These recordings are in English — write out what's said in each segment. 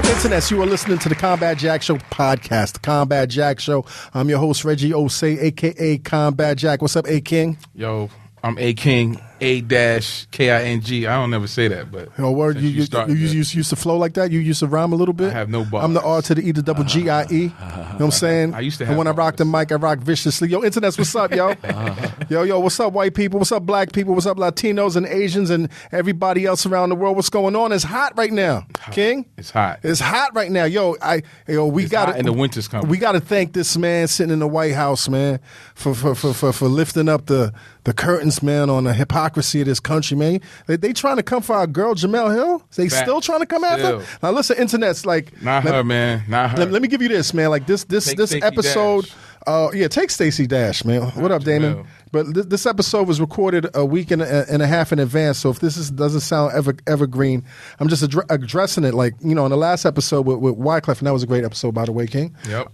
Internet, you are listening to the Combat Jack Show podcast, the Combat Jack Show. I'm your host, Reggie Osei, a.k.a. Combat Jack. What's up, A-King? Yo, I'm A-King, A-K-I-N-G. I don't never say that, but... Yo, word, you used to flow like that? You used to rhyme a little bit? I have no bars. I'm the R to the E to double G-I-E. You know what I'm saying? I used to have And when bars. I rock the mic, I rock viciously. Yo, Internet, what's up, yo? Yo, what's up, white people? What's up, black people? What's up, Latinos and Asians and everybody else around the world? What's going on? It's hot right now, King. It's hot. It's hot right now. We got hot and the winter's coming. We got to thank this man sitting in the White House, man, for lifting up the curtains, man, on the hypocrisy of this country, man. They trying to come for our girl Jemele Hill. They still trying to come after her? Now listen, Internet's like not her, man. Not her. Let me give you this, man. Like this episode. Take Stacey Dash, man. What up, Damon? Jemele. But this episode was recorded a week and a half in advance, so if doesn't sound evergreen, I'm just addressing it. Like, in the last episode with Wyclef, and that was a great episode, by the way, King. Yep.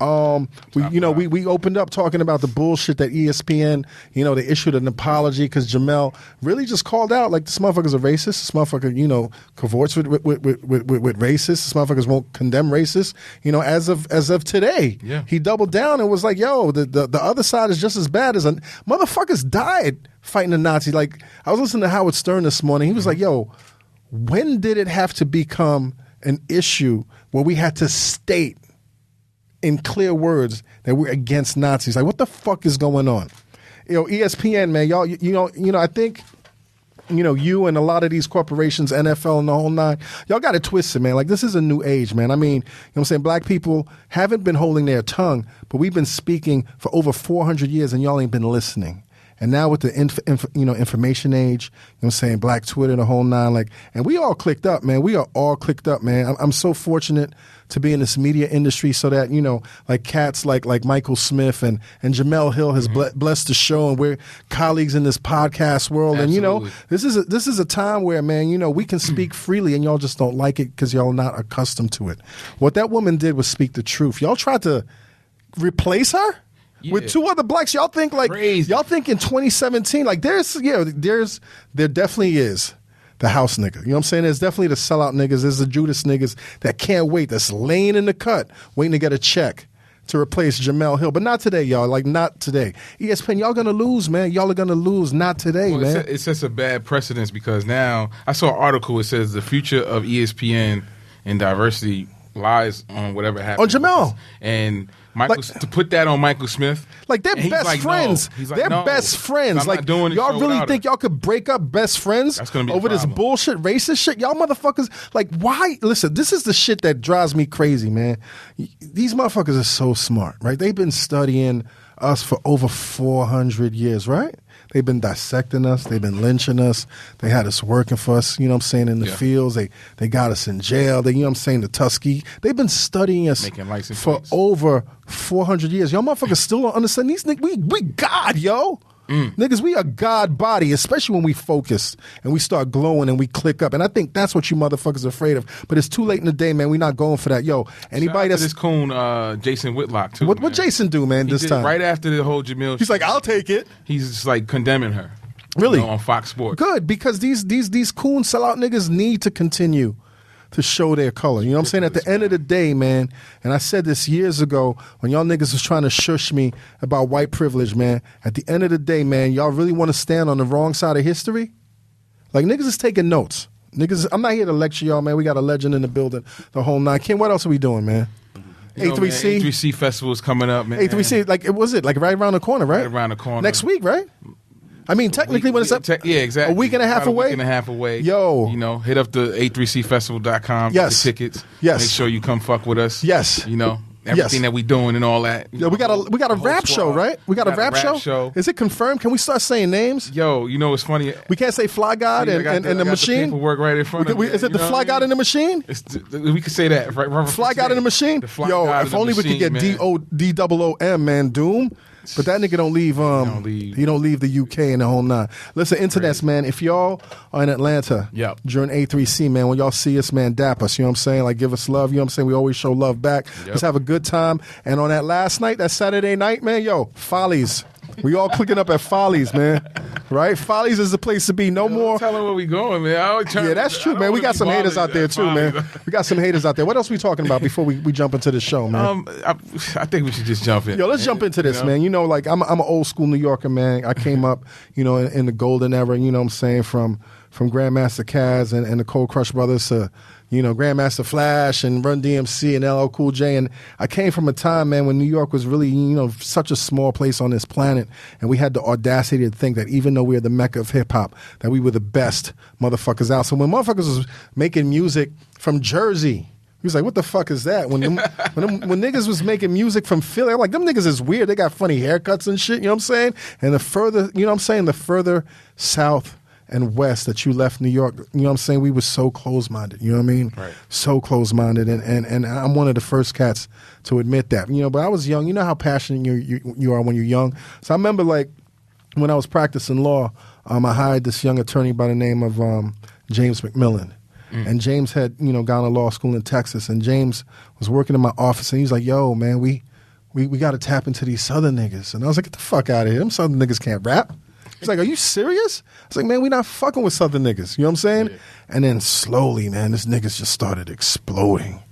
We opened up talking about the bullshit that ESPN, they issued an apology because Jemele really just called out like this motherfucker's a racist. This motherfucker, cavorts with racists. This motherfuckers won't condemn racists. As of today, yeah. He doubled down and was like, "Yo, the other side is just as bad as a motherfuckers died fighting the Nazis." Like, I was listening to Howard Stern this morning. He was like, "Yo, when did it have to become an issue where we had to state in clear words that we're against Nazis? Like, what the fuck is going on?" ESPN, man, y'all, I think, you and a lot of these corporations, NFL and the whole nine, y'all got it twisted, man. Like, this is a new age, man. I mean, what I'm saying? Black people haven't been holding their tongue, but we've been speaking for over 400 years and y'all ain't been listening. And now with the information age, what I'm saying, Black Twitter, the whole nine, like, and we all clicked up, man. We are all clicked up, man. I'm so fortunate to be in this media industry so that, like cats like Michael Smith and Jemele Hill has blessed the show, and we're colleagues in this podcast world. Absolutely. And, this is a time where, man, we can speak freely and y'all just don't like it because y'all not accustomed to it. What that woman did was speak the truth. Y'all tried to replace her? Yeah. With two other blacks. Y'all think like crazy. Y'all think in 2017, like there definitely is the house nigga. You know what I'm saying? There's definitely the sellout niggas. There's the Judas niggas that can't wait, that's laying in the cut, waiting to get a check to replace Jemele Hill. But not today, y'all. Like, not today. ESPN, y'all gonna lose, man. Y'all are gonna lose. Not today, man. It sets a bad precedence because now I saw an article. It says the future of ESPN and diversity lies on whatever happens. On Jemele. And to put that on Michael Smith. Like, they're best friends. No. Like, they're no. best friends. I'm like, not doing y'all really think her. y'all could break up best friends That's gonna be over this bullshit racist shit? Y'all motherfuckers, like, why? Listen, this is the shit that drives me crazy, man. These motherfuckers are so smart, right? They've been studying us for over 400 years, right? They've been dissecting us. They've been lynching us. They had us working for us, in the fields. They got us in jail. The Tuskegee. They've been studying us for over 400 years. Y'all motherfuckers still don't understand these niggas. We God, yo. Niggas, we a God body, especially when we focus and we start glowing and we click up. And I think that's what you motherfuckers are afraid of. But it's too late in the day, man. We're not going for that. Yo, anybody that's... this coon, Jason Whitlock, too. What Jason do, man, this time? Right after the whole Jemele... He's like, I'll take it. He's just like condemning her. Really? On Fox Sports. Good, because these coon sellout niggas need to continue to show their color. You know what I'm saying? At the end of the day, man, and I said this years ago when y'all niggas was trying to shush me about white privilege, man, at the end of the day, man, y'all really want to stand on the wrong side of history? Like, niggas is taking notes. Niggas, I'm not here to lecture y'all, man. We got a legend in the building, the whole nine. Kim, what else are we doing, man? A3C? A3C Festival is coming up, man. A3C, like, was it? Like, right around the corner, right? Right around the corner. Next week, right? I mean, technically, when it's up, yeah, exactly. A week and a half away. A week and a half away. Yo, hit up the a3cfestival.com. Yes. Get the tickets. Yes. Make sure you come fuck with us. Yes. Everything that we doing and all that. Yeah, we got a rap show, right? We got a rap show. Is it confirmed? Can we start saying names? Yo, it's funny. We can't say Fly God and the Machine. The paperwork right in front of me. Is it the Fly God and the Machine? We could say that. Right, Fly God and the Machine. Yo, if only we could get DOOM, man, Doom. But that nigga don't leave. He don't leave the UK and the whole nine. Listen, internets, man. If y'all are in Atlanta during A3C, man, when y'all see us, man, dap us. You know what I'm saying? Like, give us love. You know what I'm saying? We always show love back. Let's have a good time. And on that last night, that Saturday night, man, yo, Follies We all clicking up at Follies, man. Right? Follies is the place to be. No more. Tell them where we going, man. Yeah, that's true, man. We got some haters out there too, man. We got some haters out there. What else we talking about before we jump into the show, man? I think we should just jump in. Yo, let's jump into this, man. You know, like I'm an old school New Yorker, man. I came up, you know, in the golden era. You know what I'm saying, from Grandmaster Caz and the Cold Crush Brothers to, you know, Grandmaster Flash and Run DMC and LL Cool J. And I came from a time, man, when New York was really, you know, such a small place on this planet. And we had the audacity to think that even though we were the mecca of hip-hop, that we were the best motherfuckers out. So when motherfuckers was making music from Jersey, he was like, what the fuck is that? When niggas was making music from Philly, I'm like, them niggas is weird. They got funny haircuts and shit, you know what I'm saying? And the further, you know what I'm saying, the further south and west that you left New York, you know what I'm saying, we were so close-minded, you know what I mean? Right. So close-minded, and I'm one of the first cats to admit that. You know, but I was young. You know how passionate you are when you're young. So I remember, like, when I was practicing law, I hired this young attorney by the name of James McMillan. And James had, you know, gone to law school in Texas, and James was working in my office, and he was like, yo, man, we got to tap into these Southern niggas. And I was like, get the fuck out of here. Them Southern niggas can't rap. He's like, are you serious? I was like, man, we not fucking with Southern niggas. You know what I'm saying? Yeah. And then slowly, man, this niggas just started exploding.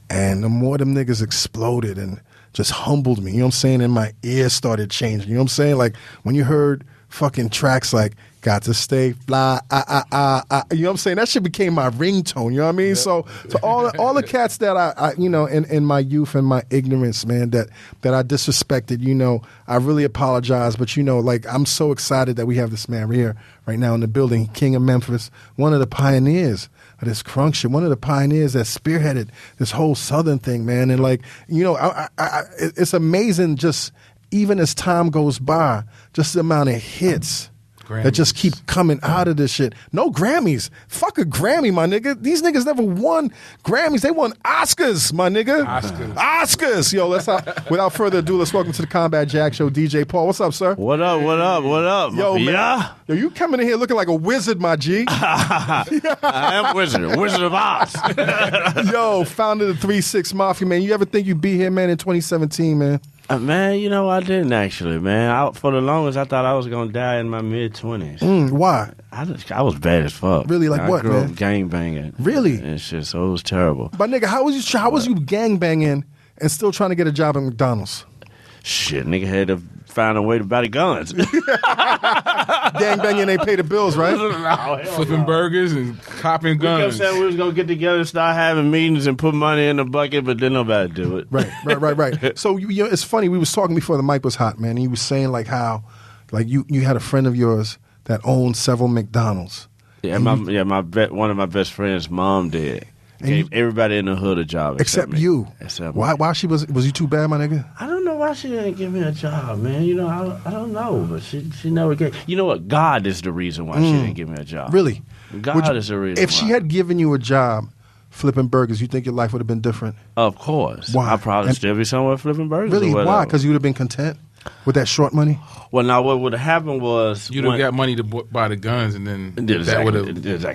And the more them niggas exploded and just humbled me, you know what I'm saying? And my ears started changing. You know what I'm saying? Like, when you heard fucking tracks like Got to Stay Fly, you know what I'm saying? That shit became my ringtone, you know what I mean? Yeah. So all the cats that I you know, in my youth and my ignorance, man, that I disrespected, you know, I really apologize. But, you know, like, I'm so excited that we have this man here right now in the building, King of Memphis, one of the pioneers of this crunk shit, one of the pioneers that spearheaded this whole Southern thing, man. And, like, you know, it's amazing, just even as time goes by, just the amount of hits that just keep coming out of this shit. No Grammys. Fuck a Grammy, my nigga. These niggas never won Grammys. They won Oscars, my nigga. Oscars. Yo, without further ado, let's welcome to the Combat Jack Show, DJ Paul. What's up, sir? What up? Yo, man. Yeah? Yo, you coming in here looking like a wizard, my G. I am Wizard of Oz. Yo, founder of the 3-6 Mafia, man. You ever think you'd be here, man, in 2017, man? Man, you know, I didn't actually, man. For the longest, I thought I was going to die in my mid-20s. Why? I was bad as fuck. Really? Like, what, man? I grew up gang banging. Really? And shit, so it was terrible. But, nigga, how was you gang banging and still trying to get a job at McDonald's? Shit, nigga had to find a way to buy the guns. Gang banging ain't pay the bills, right? Flipping burgers and copping guns. We kept saying we was going to get together and start having meetings and put money in the bucket, but then nobody do it. Right. So, you know, it's funny. We was talking before the mic was hot, man. And he was saying, like, how, like, you had a friend of yours that owned several McDonald's. Yeah, one of my best friends' mom did. Gave everybody in the hood a job except you. Except why? Why was you too bad, my nigga? I don't know why she didn't give me a job, man. You know, I don't know, but she never gave. You know what? God is the reason why she didn't give me a job. Really? God is the reason. If she had given you a job flipping burgers, you think your life would have been different? Of course. Why? I'd probably still be somewhere flipping burgers. Really? Why? Because you would have been content with that short money? Well, now what would have happened was you'd have got money to buy the guns, and then that would have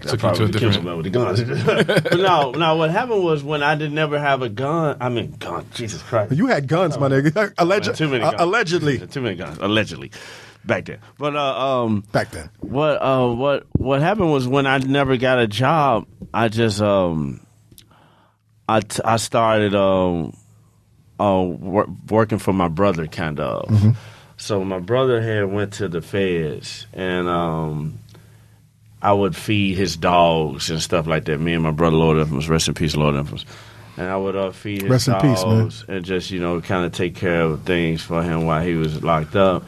took you to a different. With the guns. But now what happened was when I did never have a gun. I mean, gun. Jesus Christ! You had guns, my nigga. Too many guns. Allegedly, too many guns. Allegedly, back then. But back then, what happened was when I never got a job, I just I started working for my brother, kind of. Mm-hmm. So my brother had went to the feds, and I would feed his dogs and stuff like that. Me and my brother, Lord Infamous, rest in peace, Lord Infamous. And I would feed his dogs and just, you know, kind of take care of things for him while he was locked up.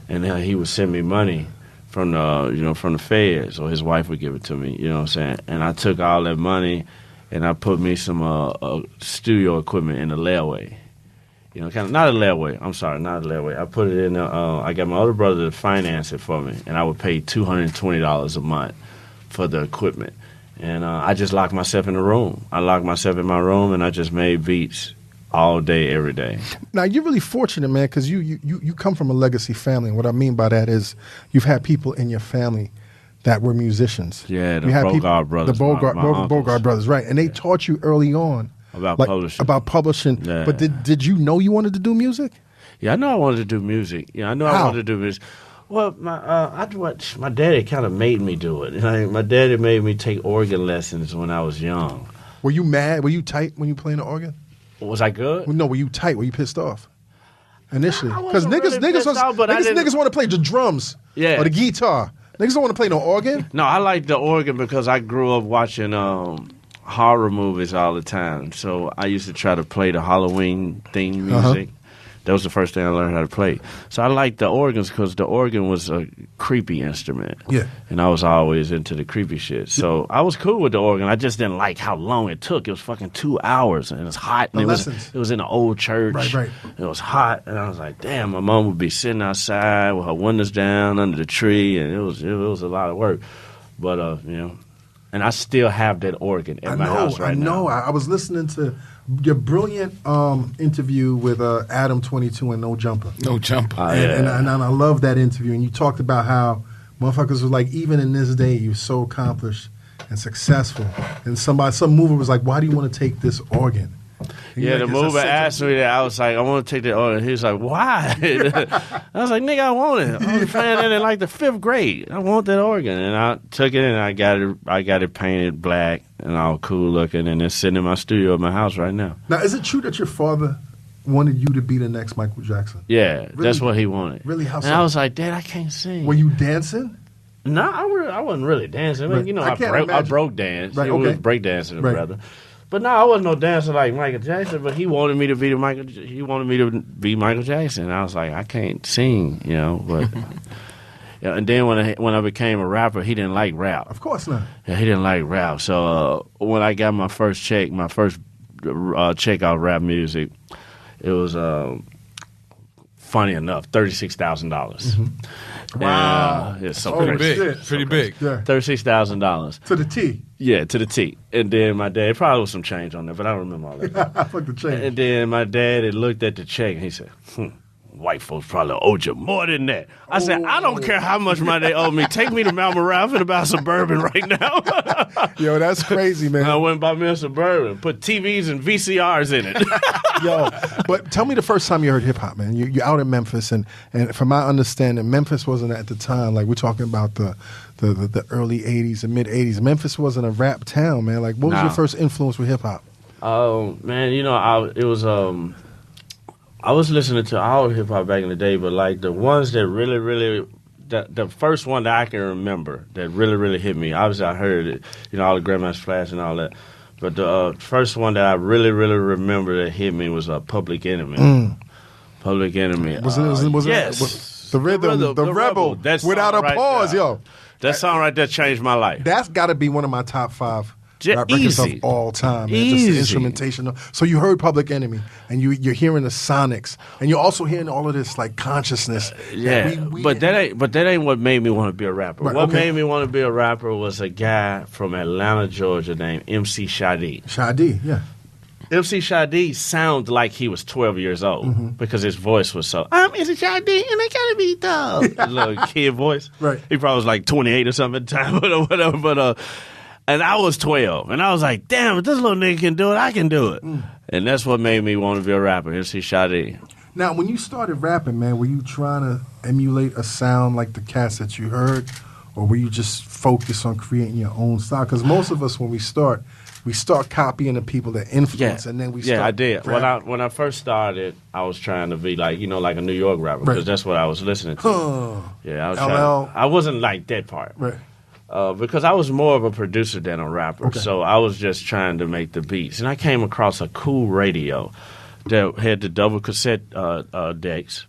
And then he would send me money from the feds, or his wife would give it to me. You know what I'm saying? And I took all that money and I put me some studio equipment in the layaway. You know, kind of not a layaway. I'm sorry, not a layaway. I put it in. I got my older brother to finance it for me, and I would pay $220 a month for the equipment. And I just locked myself in the room. I locked myself in my room, and I just made beats all day, every day. Now you're really fortunate, man, because you come from a legacy family. And what I mean by that is you've had people in your family that were musicians. Yeah, the Bogart brothers. The Bogart brothers, right? And they taught you early on. About publishing. About publishing. Yeah. But did you know you wanted to do music? Yeah, I know I wanted to do music. Yeah, I know I wanted to do music. Well, my daddy kind of made me do it. My daddy made me take organ lessons when I was young. Were you mad? Were you tight when you playing the organ? Was I good? No, were you tight? Were you pissed off? Initially, because niggas want to play the drums, or the guitar. Niggas don't want to play no organ. No, I like the organ because I grew up watching horror movies all the time. So I used to try to play the Halloween theme music. That was the first thing I learned how to play. So I liked the organs because the organ was a creepy instrument. Yeah. And I was always into the creepy shit. So I was cool with the organ. I just didn't like how long it took. It was fucking 2 hours and it was hot. And it was in an old church. Right. It was hot. And I was like, damn, my mom would be sitting outside with her windows down under the tree. And it was a lot of work. But, and I still have that organ in my house right now. I was listening to your brilliant interview with Adam 22 and No Jumper. No Jumper. And I love that interview. And you talked about how motherfuckers was like, even in this day, you're so accomplished and successful. And some mover was like, why do you want to take this organ? Yeah, the mover asked me that. I was like, I want to take that organ. He was like, why? I was like, nigga, I want it. I was playing it in like the 5th grade. I want that organ. And I took it and I got it painted black and all cool looking. And it's sitting in my studio at my house right now. Now, is it true that your father wanted you to be the next Michael Jackson? Yeah, really? That's what he wanted. Really? How so? And I was like, Dad, I can't sing. Were you dancing? No, I wasn't really dancing. I mean, Right. I broke dance. Right, It was break dancing, brother. But no, I wasn't no dancer like Michael Jackson. But he wanted me to be Michael Jackson. And I was like, I can't sing, But and then when I became a rapper, he didn't like rap. Of course not. Yeah, he didn't like rap. So when I got my first check out rap music, it was funny enough, $36,000. Mm-hmm. Wow, it's so pretty crazy. big. Pretty big. Yeah. $36,000 to the T. Yeah, to the T. And then my dad, probably was some change on there, but I don't remember all that. Fuck the change. And then my dad had looked at the check and he said, white folks probably owed you more than that. I said, I don't care how much money they owe me. Take me to Mount Morale. I'm finna buy a Suburban right now. Yo, that's crazy, man. I went and bought me a Suburban, put TVs and VCRs in it. Yo, but tell me the first time you heard hip hop, man. You're out in Memphis, and from my understanding, Memphis wasn't at the time, like we're talking about the early 80s and mid 80s. Memphis wasn't a rap town, man. Like, what was your first influence with hip hop? Oh, man, I was listening to all hip hop back in the day, but like the ones that really, really, the first one that I can remember that really, really hit me. Obviously, I heard it, all the Grandmaster Flash and all that. But the first one that I really, really remember that hit me was Public Enemy. Public Enemy. Was it the rhythm, the rebel, without a pause, yo. That song right there changed my life. That's got to be one of my top 5. Rap records Easy. of all time, man. Easy. Just the instrumentation. So you heard Public Enemy, and you're hearing the sonics, and you're also hearing all of this like consciousness. But that ain't what made me want to be a rapper. Right, what made me want to be a rapper was a guy from Atlanta, Georgia, named MC Shadi. Shadi, yeah. MC Shadi sounded like he was 12 years old because his voice was so, I'm MC Shadi and I gotta be tough. Little kid voice. Right. He probably was like 28 or something at the time, or whatever. But and I was 12, and I was like, damn, if this little nigga can do it, I can do it. And that's what made me want to be a rapper, MC Shadi. Now, when you started rapping, man, were you trying to emulate a sound like the cats that you heard, or were you just focused on creating your own style? Because most of us, when we start copying the people that influence, and then we start. Yeah, I did. When I first started, I was trying to be like, like a New York rapper, because that's what I was listening to. Yeah, I was I wasn't like that part. Right. Because I was more of a producer than a rapper, so I was just trying to make the beats. And I came across a cool radio that had the double cassette decks.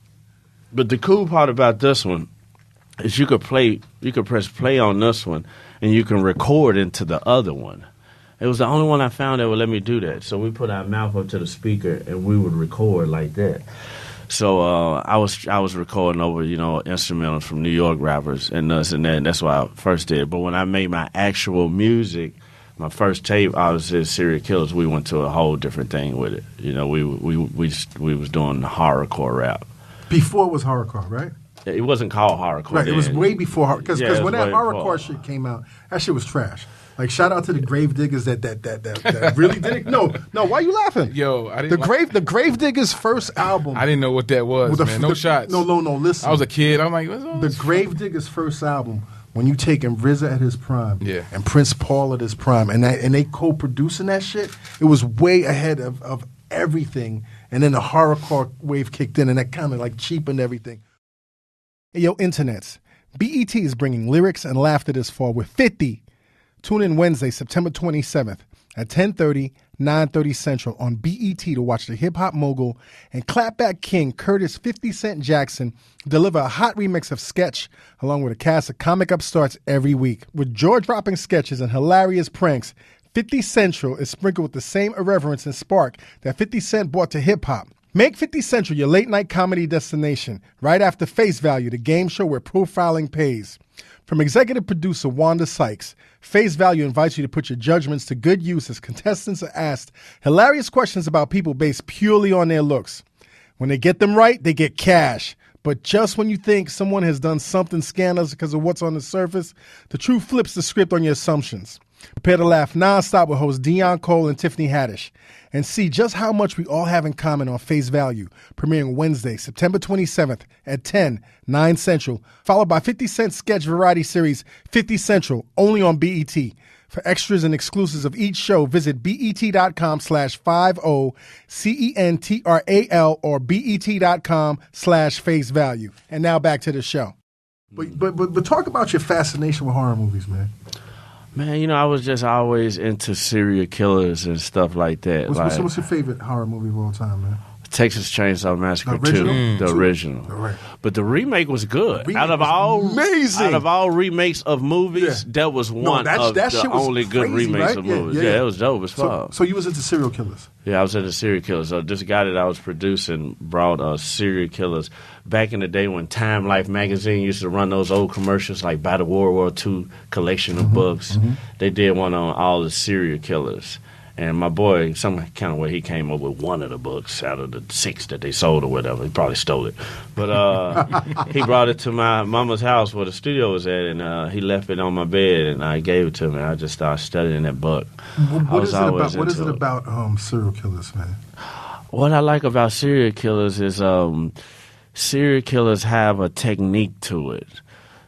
But the cool part about this one is you could press play on this one, and you can record into the other one. It was the only one I found that would let me do that. So we put our mouth up to the speaker, and we would record like that. So I was recording over, instrumentals from New York rappers and this and that, and that's what I first did. But when I made my actual music, my first tape, I was in Serial Killers. We went to a whole different thing with it. We was doing horrorcore rap. Before it was horrorcore, right? It wasn't called horrorcore. Right, then. It was way before, because when that horrorcore before. Shit came out, that shit was trash. Like, shout out to the grave diggers that really did it. No, why are you laughing? Yo, I didn't the grave diggers' first album. I didn't know what that was, man. No shots. No, listen. I was a kid. I'm like, what's all the this? grave diggers' first album. When you taking RZA at his prime, Yeah. and Prince Paul at his prime, and they co-producing that shit, it was way ahead of everything. And then the horrorcore wave kicked in, and that kind of like cheapened everything. Hey, yo, internets. BET is bringing lyrics and laughter this fall with 50. Tune in Wednesday, September 27th at 10:30, 9:30 Central on BET to watch the hip-hop mogul and clapback king Curtis 50 Cent Jackson deliver a hot remix of Sketch along with a cast of comic upstarts every week. With jaw-dropping sketches and hilarious pranks, 50 Central is sprinkled with the same irreverence and spark that 50 Cent brought to hip-hop. Make 50 Central your late-night comedy destination right after Face Value, the game show where profiling pays. From executive producer Wanda Sykes, Face Value invites you to put your judgments to good use as contestants are asked hilarious questions about people based purely on their looks. When they get them right, they get cash. But just when you think someone has done something scandalous because of what's on the surface, the truth flips the script on your assumptions. Prepare to laugh nonstop with hosts Deion Cole and Tiffany Haddish and see just how much we all have in common on Face Value, premiering Wednesday, September 27th at 10, 9 Central, followed by 50 Cent sketch variety series 50 Central, only on BET. For extras and exclusives of each show, visit bet.com/50CENTRAL or bet.com/face value. And now back to the show. But talk about your fascination with horror movies, man. Man, you know, I was just always into serial killers and stuff like that. What's your favorite horror movie of all time, man? Texas Chainsaw Massacre The original? 2, the original. Right. But the remake was good. Remake out of was all amazing. out of all remakes of movies, that was one of that the shit was only good crazy, remakes right? of Yeah, movies. yeah. It was dope as fuck. So you was into serial killers? Yeah, I was into serial killers. So this guy that I was producing brought serial killers back in the day when Time Life magazine used to run those old commercials like by the World War II collection of books. They did one on all the serial killers. And my boy, some kind of way, he came up with one of the books out of the 6 that they sold or whatever. He probably stole it. But he brought it to my mama's house where the studio was at, and he left it on my bed, and I gave it to him, and I just started studying that book. What is it about serial killers, man? What I like about serial killers is serial killers have a technique to it.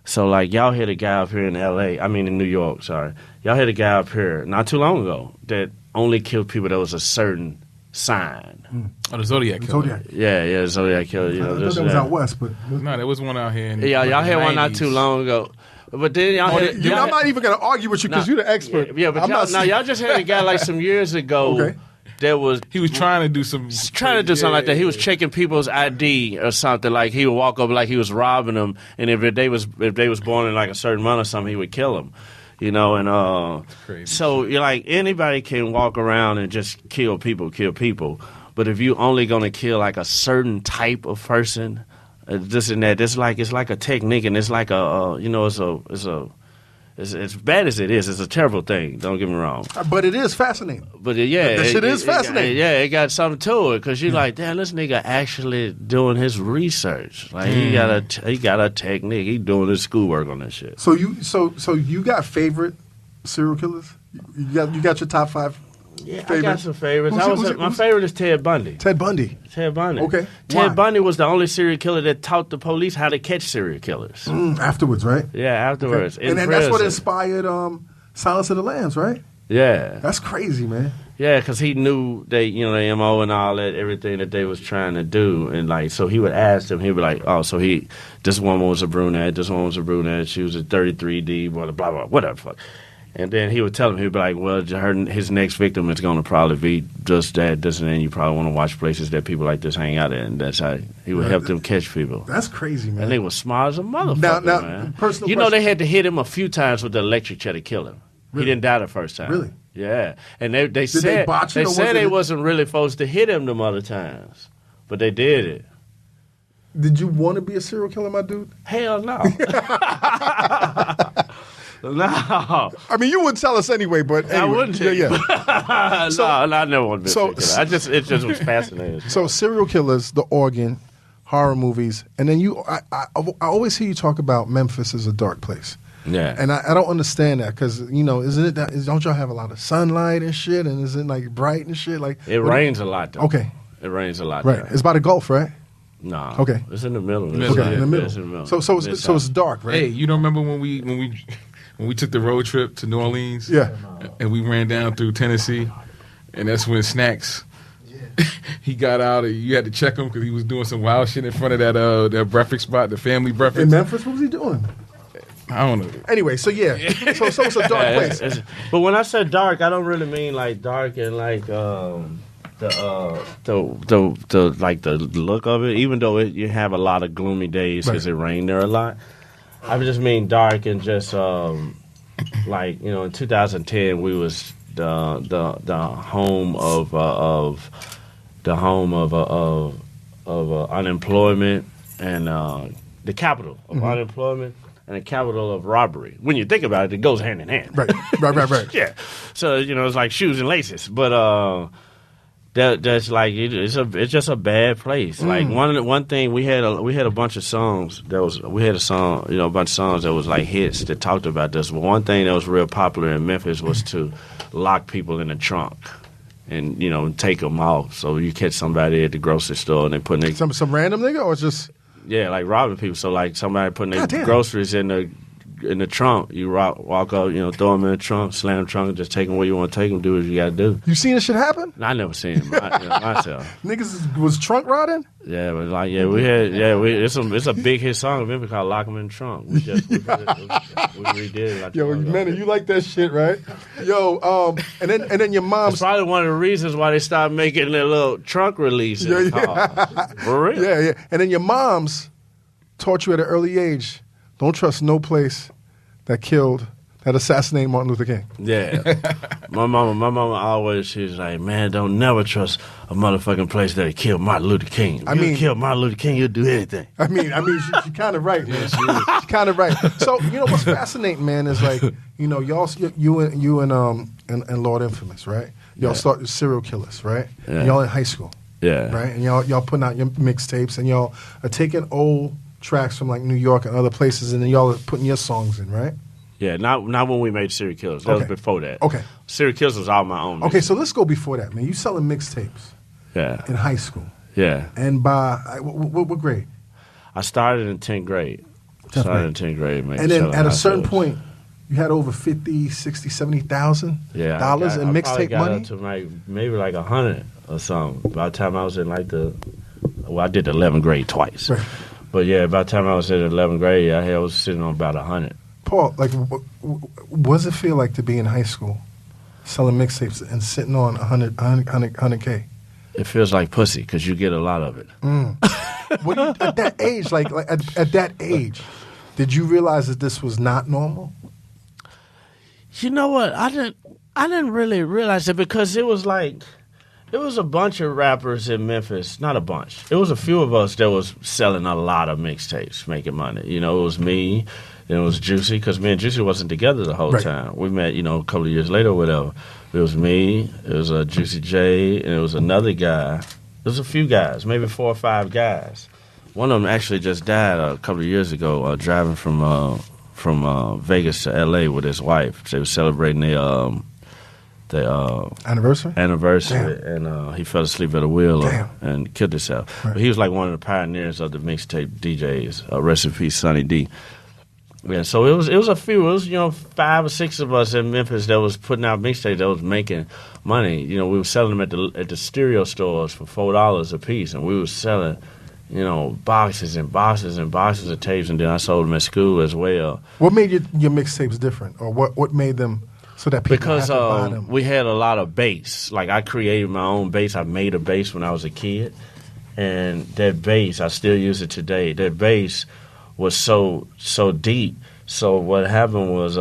So, like, y'all hit a guy up here in in New York, sorry. Y'all hit a guy up here not too long ago that only killed people that was a certain sign. Oh, the Zodiac Killer. Yeah, Zodiac Killer. You know, I thought that was out west, but... No, there was one out here. Y'all had one not too long ago. But then y'all had... I'm not even going to argue with you because you're the expert. Yeah, but y'all just had a guy like some years ago... Okay. He was trying to do something like that. He was checking people's ID or something. Like he would walk up like he was robbing them, and if they was born in like a certain month or something, he would kill them. You know, and so you're like anybody can walk around and just kill people. But if you only gonna kill like a certain type of person, this and that, it's like a technique, and it's like As bad as it is, it's a terrible thing. Don't get me wrong. But it is fascinating. But yeah, that shit is fascinating. It got something to it because you're like, damn, this nigga actually doing his research. Like he got a technique. He doing his schoolwork on that shit. So you got favorite serial killers? You got your top 5. Yeah, favorites? I got some favorites. My favorite is Ted Bundy. Ted Bundy. Okay. Why? Ted Bundy was the only serial killer that taught the police how to catch serial killers. Afterwards, right? Yeah, afterwards. Okay. And that's what inspired Silence of the Lambs, right? Yeah. That's crazy, man. Yeah, because he knew they, their MO and all that, everything that they was trying to do. And, like, so he would ask them, he'd be like, this woman was a brunette, she was a 33D, blah, blah, blah, whatever, fuck. And then he would tell him, he'd be like, well, his next victim is going to probably be just that, this, and then you probably want to watch places that people like this hang out in. And that's how he would help them catch people. That's crazy, man. And they were smart as a motherfucker, man. Personal question. They had to hit him a few times with the electric chair to kill him. Really? He didn't die the first time. Really? Yeah. And they said they wasn't really supposed to hit him them other times. But they did it. Did you want to be a serial killer, my dude? Hell no. No. I mean, you wouldn't tell us anyway, but anyway. I wouldn't tell you. No, I never wanted to be a serial killer. It just was fascinating. So serial killers, the organ, horror movies, and then I always hear you talk about Memphis as a dark place. Yeah. And I don't understand that because, isn't it that, don't y'all have a lot of sunlight and shit? And isn't like bright and shit? Like It rains a lot, though. Okay. It rains a lot. Right. There. It's by the Gulf, right? Nah. Okay. It's in the middle. Okay, in the middle. It's in the middle. So it's dark, right? Hey, you don't remember when we took the road trip to New Orleans? Yeah. And we ran down through Tennessee, and that's when Snacks. He got out, and you had to check him because he was doing some wild shit in front of that breakfast spot, the family breakfast. In Memphis, what was he doing? I don't know. Anyway, so yeah, so it's a dark place. But when I said dark, I don't really mean like dark and like the like the look of it. Even though you have a lot of gloomy days because it rained there a lot, I just mean dark and just like in 2010 we was the home of unemployment and the capital of unemployment and the capital of robbery. When you think about it goes hand in hand. Right. Yeah. So it's like shoes and laces, but that's like it's just a bad place. Like one thing we had a bunch of songs a bunch of songs that was like hits that talked about this. But one thing that was real popular in Memphis was to lock people in the trunk and take them off. So you catch somebody at the grocery store and they put some random nigga or it's just like robbing people. So like somebody putting their groceries in the trunk, you walk up, throw them in the trunk, slam the trunk, and just take them where you want to take them. Do what you got to do. You seen this shit happen? I never seen it myself. Niggas was trunk rodding? Yeah, but like it's a big hit song of Memphis called "Lock 'Em in the Trunk." We redid it. Like Yo, man, you like that shit, right? Yo, and then your mom's It's probably one of the reasons why they started making their little trunk release in the car. For real. Yeah. And then your mom's taught you at an early age, don't trust no place that assassinated Martin Luther King. Yeah. My mama always, she's like, man, don't never trust a motherfucking place that killed Martin Luther King. If you kill Martin Luther King, you'll do anything. I mean, she's kind of right, man. She's kind of right. So, what's fascinating, man, is like, y'all, you and Lord Infamous, right? Y'all start serial killers, right? Yeah. And y'all in high school. Yeah. Right? And y'all putting out your mixtapes and y'all are taking old tracks from like New York and other places and then y'all are putting your songs in, right? Yeah, not when we made Serial Killers. That was before that. Okay. Serial Killers was all my own music. Okay, so let's go before that, man. You selling mixtapes in high school. Yeah. And by, what grade? I started in 10th grade. Man. And then at a certain point, you had over 50, 60, 70,000 dollars in mixtape money? Up to maybe like 100 or something. By the time I was in I did 11th grade twice. Right. But yeah, by the time I was in 11th grade, I was sitting on about 100. Paul, like, what does it feel like to be in high school, selling mixtapes and sitting on 100K? It feels like pussy because you get a lot of it. At that age, at that age, did you realize that this was not normal? You know what? I didn't really realize it because it was like it was a bunch of rappers in Memphis. Not a bunch. It was a few of us that was selling a lot of mixtapes, making money. It was me. Then it was Juicy, because me and Juicy wasn't together the whole time. We met, a couple of years later or whatever. It was me, it was Juicy J, and it was another guy. There was a few guys, maybe 4 or 5 guys. One of them actually just died a couple of years ago, driving from Vegas to L.A. with his wife. They were celebrating their anniversary, and he fell asleep at a wheel and killed himself. Right. But he was like one of the pioneers of the mixtape DJs. Rest in peace, Sonny D. Yeah, so it was a few. It was 5 or 6 of us in Memphis that was putting out mixtapes that was making money. We were selling them at the stereo stores for $4 a piece, and we were selling boxes and boxes and boxes of tapes, and then I sold them at school as well. What made your mixtapes different, or what made them so that people had to buy them? We had a lot of bass. Like I created my own bass. I made a bass when I was a kid, and that bass I still use it today. That bass was so deep. So what happened was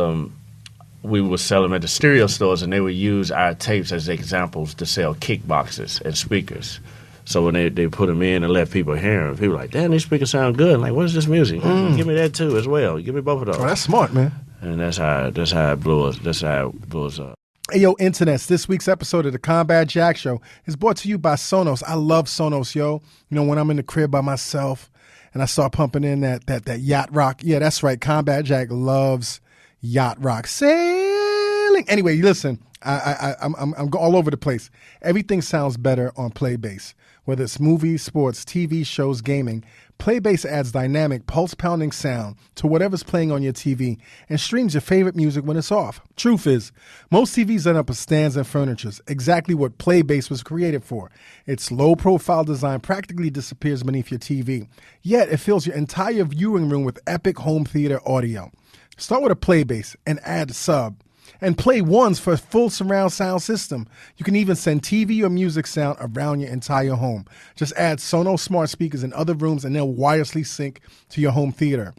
we would sell them at the stereo stores, and they would use our tapes as examples to sell kickboxes and speakers. So when they put them in and let people hear them, people were like, damn, these speakers sound good. I'm like, what is this music? Give me that too as well. Give me both of those. Oh, that's smart, man. And that's how it blew us. That's how it blew us up. Hey, yo, internets, this week's episode of the Combat Jack Show is brought to you by Sonos. I love Sonos, yo. When I'm in the crib by myself and I start pumping in that yacht rock. Yeah, that's right. Combat Jack loves yacht rock sailing. Anyway, listen, I'm all over the place. Everything sounds better on Playbase. Whether it's movies, sports, TV shows, gaming, Playbase adds dynamic, pulse-pounding sound to whatever's playing on your TV and streams your favorite music when it's off. Truth is, most TVs end up with stands and furnitures, exactly what Playbase was created for. Its low-profile design practically disappears beneath your TV, yet it fills your entire viewing room with epic home theater audio. Start with a Playbase and add sub. And Play Ones for a full surround sound system. You can even send TV or music sound around your entire home. Just add Sonos smart speakers in other rooms and they'll wirelessly sync to your home theater.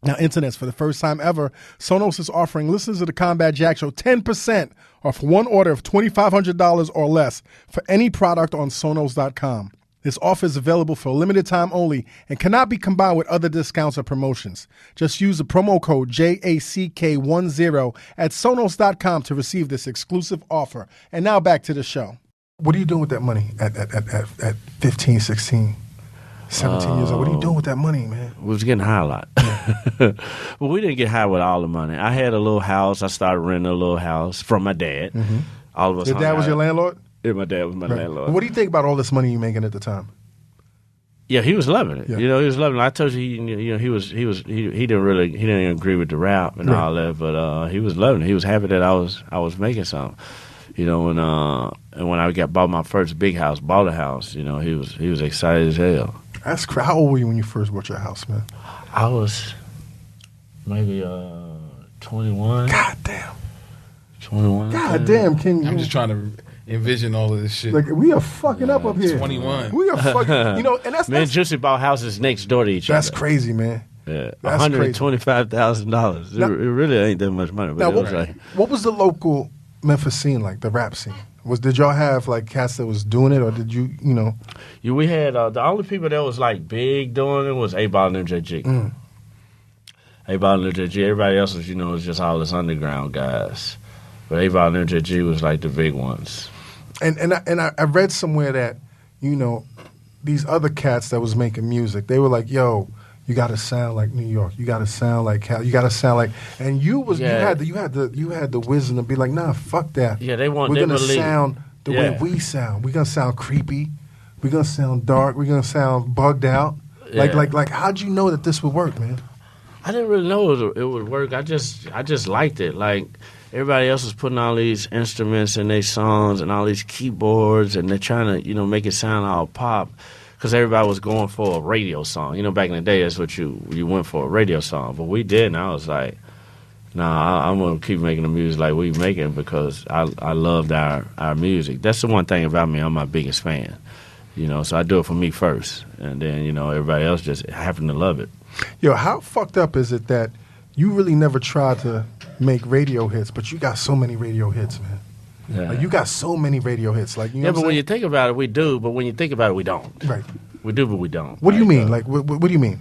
Now, internets, for the first time ever, Sonos is offering listeners of the Combat Jack Show 10% off one order of $2,500 or less for any product on Sonos.com. This offer is available for a limited time only and cannot be combined with other discounts or promotions. Just use the promo code JACK10 at Sonos.com to receive this exclusive offer. And now back to the show. What are you doing with that money at 15, 16, 17 years old? What are you doing with that money, man? We was getting high a lot. But we didn't get high with all the money. I had a little house. I started renting a little house from my dad. Mm-hmm. All of us. Your dad was your landlord? Yeah, my dad was my landlord. What do you think about all this money you making at the time? Yeah, he was loving it. Yeah. You know, he was loving it. I told you, he didn't agree with the rap and all that, but he was loving it. He was happy that I was making something. You know, and when I bought my first big house, bought a house, you know, he was excited as hell. That's crazy. How old were you when you first bought your house, man? I was maybe 21. God damn. 21. God damn, King. I'm just trying to envision all of this shit. Like, we are fucking up here. 21. We are fucking, you know, and that's... Man, Juicy bought houses next door to each other. That's crazy, man. Yeah, That's $125,000. It really ain't that much money. But now, what was the local Memphis scene like, the rap scene? Did y'all have, like, cats that was doing it, or did you know? Yeah, we had, the only people that was, like, big doing it was A-Ball and MJG. A-Ball and MJG. Everybody else was, was just all this underground guys. But A-Ball and MJG was, like, the big ones. And I read somewhere that, these other cats that was making music, they were like, yo, you got to sound like New York. You got to sound like Cal. You got to sound like, and you had the wisdom to be like, nah, fuck that. Yeah, we're gonna sound the way we sound. We're gonna sound creepy. We're gonna sound dark. We're gonna sound bugged out. Yeah. Like, how'd you know that this would work, man? I didn't really know it would work. I just liked it. Like, everybody else was putting all these instruments in their songs and all these keyboards, and they're trying to, make it sound all pop. Because everybody was going for a radio song. Back in the day, that's what you went for, a radio song. But we didn't. I was like, nah, I'm going to keep making the music like we making because I loved our music. That's the one thing about me. I'm my biggest fan. So I do it for me first. And then, everybody else just happened to love it. Yo, how fucked up is it that you really never tried to make radio hits, but you got so many radio hits, man? Yeah. Like, you got so many radio hits. Like, but when you think about it, we do. But when you think about it, we don't. Right. We do, but we don't. What do you mean? Like, what do you mean?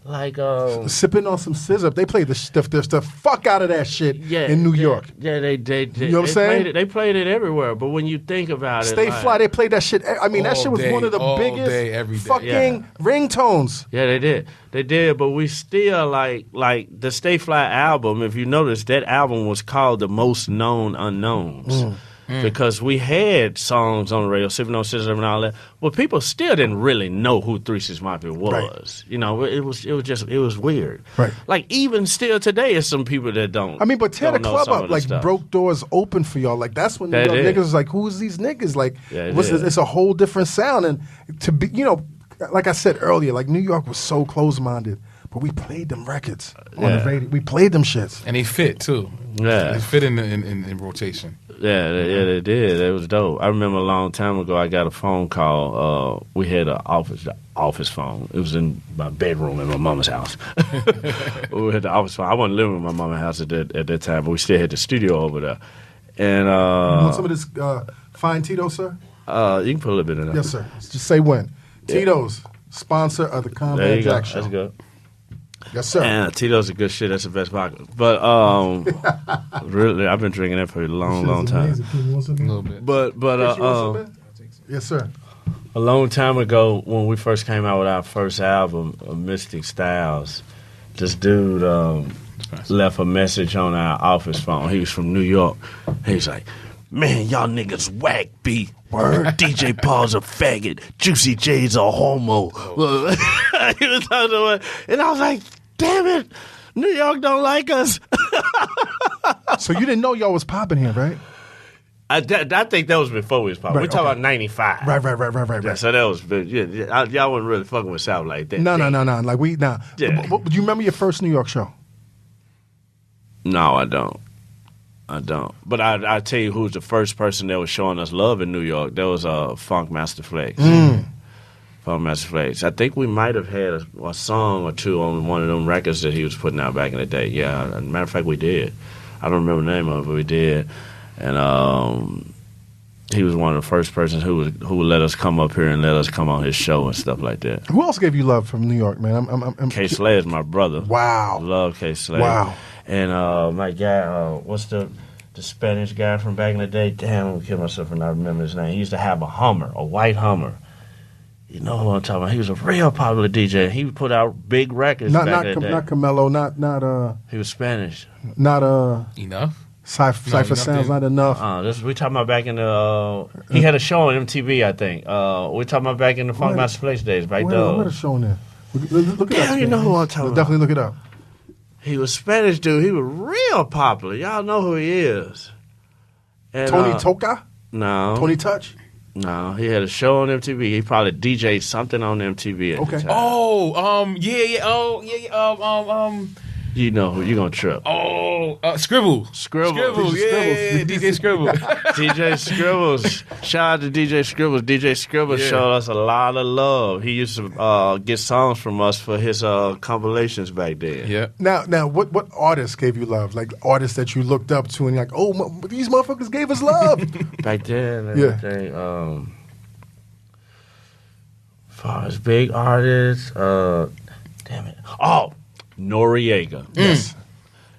Like, sipping on some scissor. They played the fuck out of that shit in New York. Yeah, they you know what I'm saying? They played it everywhere. But when you think about it, Stay Fly, they played that shit. I mean, that shit was one of the biggest fucking ringtones. Yeah, they did. They did, but we still like the Stay Fly album. If you notice, that album was called The Most Known Unknowns. Because we had songs on the radio, Sipping on Scissor and all that, but people still didn't really know who 3 6 Mafia was. Right. It was weird. Right. Like, even still today, there's some people that don't. I mean, but tear the club up, like, stuff. broke doors open for y'all. Like, that's when niggas was like, who's these niggas? Like, it's a whole different sound. And to be, like I said earlier, like, New York was so close-minded, but we played them records on the radio. We played them shits. And they fit, too. Yeah. They fit in rotation. Yeah, they did. It was dope. I remember a long time ago, I got a phone call. We had an office phone. It was in my bedroom in my mama's house. We had the office phone. I wasn't living with my mama's house at that time, but we still had the studio over there. And you want some of this fine Tito's, sir? You can put a little bit in there. Yes, sr. Just say when. Yeah. Tito's, sponsor of the Combat Jack Show. That's good. Yes, sir. Yeah, Tito's a good shit. That's the best vodka. But really, I've been drinking that for a long time. You want something? A little bit. But yes, sir. A long time ago, when we first came out with our first album, Mystic Styles, this dude left a message on our office phone. He was from New York. He was like, man, y'all niggas whack B. Word. DJ Paul's a faggot. Juicy J's a homo. He was talking about, and I was like, damn it, New York don't like us. So you didn't know y'all was popping here, right? I think that was before we was popping. Right, We're talking okay. about 95. Right. Yeah, so that was, y'all wasn't really fucking with South like that. No. Like Yeah. Do you remember your first New York show? No, I don't. But I tell you who's the first person that was showing us love in New York. That was Funk Master Flex. Funk Master Flex. I think we might have had a song or two on one of them records that he was putting out back in the day. Yeah, as a matter of fact, we did. I don't remember the name of it, but we did. And he was one of the first persons who would let us come up here and let us come on his show and stuff like that. Who else gave you love from New York, man? I'm K. Slay is my brother. Wow. Love K. Slay. Wow. And my guy, what's the Spanish guy from back in the day? Damn, I'm going to kill myself for not remembering his name. He used to have a Hummer, a white Hummer. You know who I'm talking about. He was a real popular DJ. He put out big records back in the day. Not Camelo, not He was Spanish. not Enough. Cypher Sounds, not enough. We talking about back in the. He had a show on MTV, I think. We talking about back in the Funk Master Flex days, back What then. a show there. Look it up. Damn, you know who I'm talking about. Definitely look it up. He was Spanish dude. He was real popular. Y'all know who he is. And, Tony Toca? No. Tony Touch? No, he had a show on MTV. He probably DJ'd something on MTV at the time. Oh, yeah. Oh, yeah. You know who you gonna trip. Scribble. Scribbles. Yeah, DJ Scribble. DJ Scribbles. Shout out to DJ Scribbles. DJ Scribbles showed us a lot of love. He used to get songs from us for his compilations back then. Yeah. Now, what artists gave you love? Like artists that you looked up to and you're like, these motherfuckers gave us love. Back then, Yeah. everything. As far as big artists, damn it. Oh, Noriega. Yes.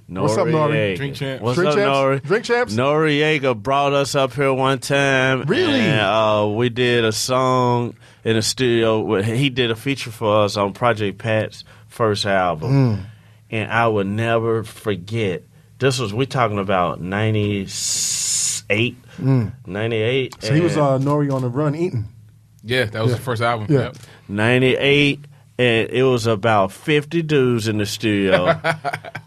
What's up, Nori? Noriega. Drink champs. What's Drink up, champs? Nori? Drink champs? Noriega brought us up here one time. Really? And, we did a song in the studio. He did a feature for us on Project Pat's first album. And I would never forget. We talking about 98. 98. So he was Nori on the Run eating. Yeah, that was the first album. Yeah. Yep. 98, and it was about 50 dudes in the studio,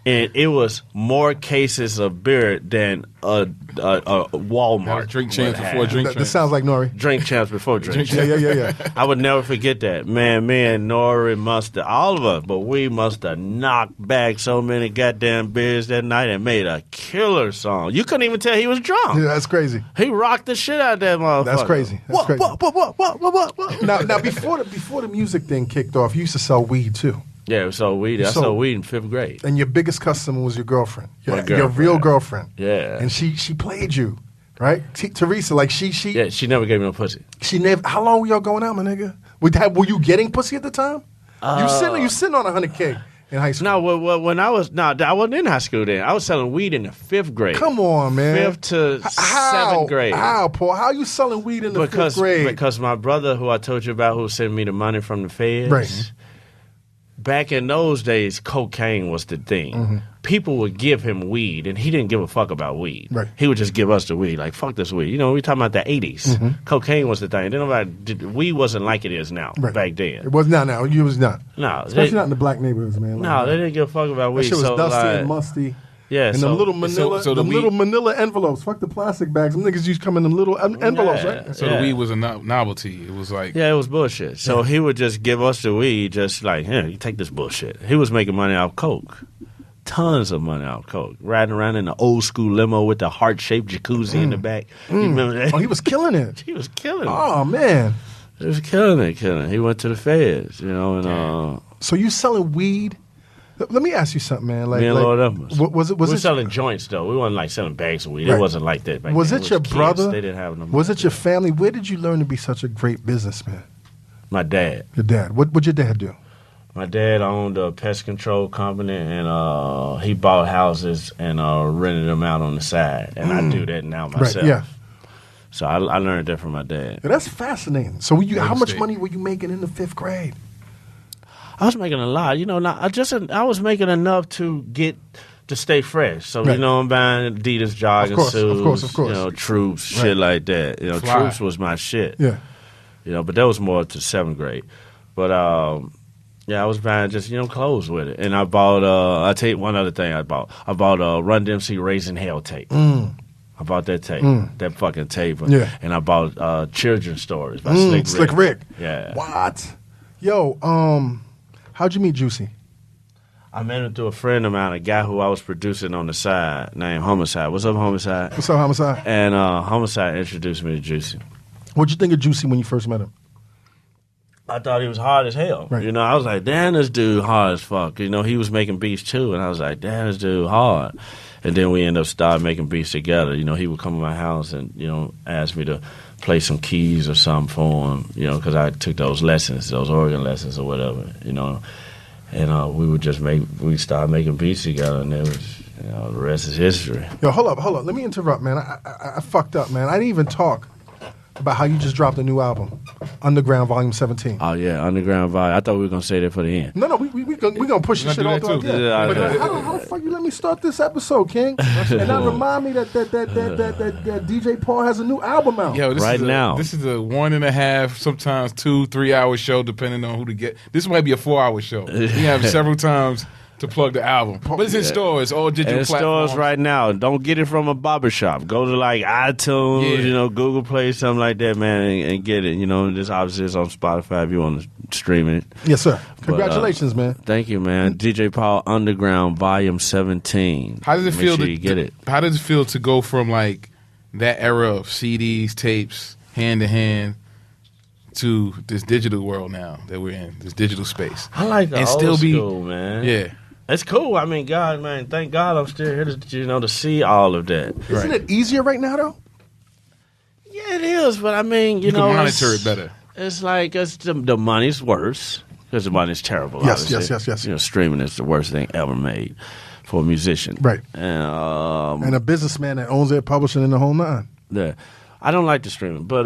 and it was more cases of beer than a Walmart. Drink champs before drink champs. This sounds like Nori. Drink champs before drink champs. Yeah. I would never forget that. Man, me and Nori must have, all of us, but we must have knocked back so many goddamn beers that night and made a killer song. You couldn't even tell he was drunk. Yeah, that's crazy. He rocked the shit out of that motherfucker. That's crazy. That's crazy. What? Now before the music thing kicked off, you used to sell weed too. Yeah, we sold weed. I sold weed in 5th grade. And your biggest customer was your girlfriend. My Your girlfriend. real girlfriend. Yeah. And she played you, right? Teresa, like she Yeah, she never gave me no pussy. She never. How long were y'all going out, my nigga? Were you getting pussy at the time? You sitting on $100K in high school. No, when I wasn't in high school then. I was selling weed in the 5th grade. Come on, man. 5th to 7th grade. How, Paul? How you selling weed in the 5th grade? Because my brother, who I told you about, who sent me the money from the feds, Right. back in those days, cocaine was the thing. People would give him weed, and he didn't give a fuck about weed. Right. He would just give us the weed, like, fuck this weed. You know, we talking about the 80s. Cocaine was the thing. Weed wasn't like it is now, Right. back then. It was not now. You was not. No, Especially not in the black neighborhoods, man. No, they didn't give a fuck about weed. That shit was so, dusty like, and musty. Yeah, And so, them little manila, so the weed- little manila envelopes. Fuck the plastic bags. Them niggas used to come in them little envelopes, right? So the weed was a novelty. It was like, yeah, it was bullshit. So he would just give us the weed, just like, here, you take this bullshit. He was making money off coke. Tons of money off coke. Riding around in the old school limo with the heart-shaped jacuzzi in the back. You remember that? Oh, he was killing it. He was killing it. Oh, man. He was killing it. He went to the feds, you know, and So you selling weed? Let me ask you something, man. Like, me and like, Lord Evans. was we were it selling joints, though. We wasn't, like, selling bags of weed. Right. It wasn't like that back Was then. it your kids. brother? They didn't have no Was money. it your family? Where did you learn to be such a great businessman? My dad. Your dad. What'd your dad do? My dad owned a pest control company, and he bought houses and rented them out on the side. And I do that now myself. Right, yeah. So I learned that from my dad. Yeah, that's fascinating. So how much mistake. money were you making in the 5th grade? I was making a lot. You know, I was making enough to get to stay fresh. So Right. you know, I'm buying Adidas jogging suits, of course. you know, Troops, Right. shit like that. You know, Fly. Troops was my shit. Yeah. You know, but that was more to 7th grade. But yeah, I was buying just, you know, clothes with it. And I bought I'll tell you one other thing I bought. I bought Run DMC Raising Hell tape. I bought that tape. That fucking tape. Yeah. And I bought Children's Stories by Slick Rick. Slick Rick. Yeah. What? Yo, how'd you meet Juicy? I met him through a friend of mine, a guy who I was producing on the side named Homicide. What's up, Homicide? What's up, Homicide? And Homicide introduced me to Juicy. What'd you think of Juicy when you first met him? I thought he was hard as hell. Right. You know, I was like, damn, this dude hard as fuck. You know, he was making beats too, and I was like, damn, this dude hard. And then we ended up starting making beats together. You know, he would come to my house and, you know, ask me to play some keys or something for him, you know, because I took those lessons, those organ lessons or whatever, you know. And we would just we started making beats together, and it was, you know, the rest is history. Yo, hold up. Let me interrupt, man. I fucked up, man. I didn't even talk about how you just dropped a new album, Underground Volume 17. Oh, yeah, Underground Vibe. I thought we were going to say that for the end. No, we gonna push this shit all throughout. too. Yeah. Yeah, But yeah. how the fuck you let me start this episode, King? And now remind me that DJ Paul has a new album out. Yo, Right now. This is a 1.5, sometimes 2-3 hour show, depending on who to get. This might be a 4-hour show. We have several times to plug the album, but it's in stores, all digital And platforms. stores right now. Don't get it from a barbershop. Go to like iTunes, Yeah. you know, Google Play, something like that, man, and get it. You know, this obviously is on Spotify if you want to stream it. Yes, sir. Congratulations, man. Thank you, man. DJ Paul Underground Volume 17. How does it Make feel sure to you get it? How does it feel to go from like that era of CDs, tapes, hand to hand, to this digital world now that we're in, this digital space? I like the and old still be- school, man. Yeah. It's cool. I mean, God, man, thank God I'm still here to, you know, to see all of that. Isn't it easier right now, though? Yeah, it is, but I mean, You know, can monitor it better. It's like the money's worse because the money's terrible. Yes, obviously. yes. You know, streaming is the worst thing ever made for a musician. Right. And And a businessman that owns their publishing in the whole nine. yeah, I don't like the streaming, but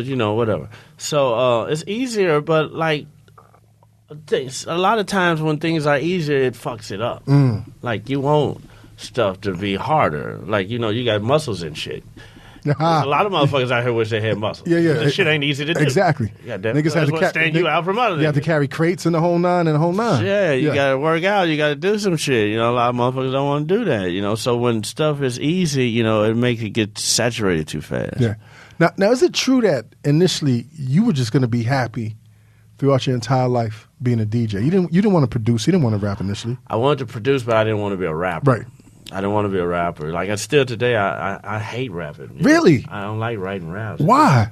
you know, whatever. So it's easier, but like a lot of times when things are easier, it fucks it up. Like you want stuff to be harder. Like, you know, you got muscles and shit. There's a lot of motherfuckers out here wish they had muscles. Yeah. This shit ain't easy to do. Exactly. Yeah, damn. Niggas had That's to what stand you out from other You have to niggas. carry crates in the whole nine and the whole nine. Yeah, you got to work out. You got to do some shit. You know, a lot of motherfuckers don't want to do that. You know, so when stuff is easy, you know, it makes it get saturated too fast. Yeah. Now, is it true that initially you were just going to be happy throughout your entire life being a DJ? You didn't want to produce. You didn't want to rap initially. I wanted to produce, but I didn't want to be a rapper. Right. I didn't want to be a rapper. Like, I still today, I hate rapping. You know? Really? I don't like writing raps. Why?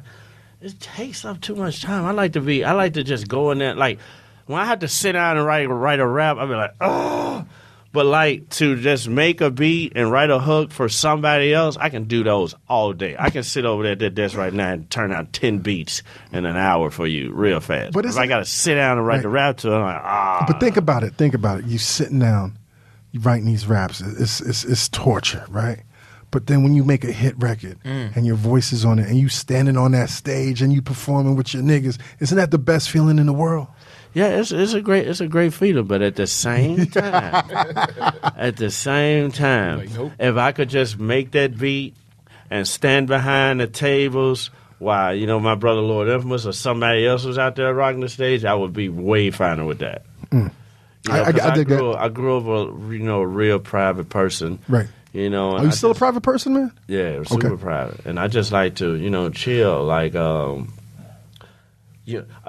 It takes up too much time. I like to just go in there. Like, when I have to sit down and write a rap, I'll be like, oh. But, like, to just make a beat and write a hook for somebody else, I can do those all day. I can sit over there at that desk right now and turn out 10 beats in an hour for you real fast. But if I got to sit down and write the rap to it, I'm like, ah. But think about it. You sitting down, you writing these raps. It's torture, right? But then when you make a hit record and your voice is on it and you standing on that stage and you performing with your niggas, isn't that the best feeling in the world? Yeah, it's a great feeling, but at the same time, Like, nope. if I could just make that beat and stand behind the tables while, you know, my brother Lord Infamous or somebody else was out there rocking the stage, I would be way finer with that. You know, I 'cause dig that. I grew up a real private person. Right. You know, Are you still a private person, man? Yeah, super private, and I just like to, you know, chill. Like,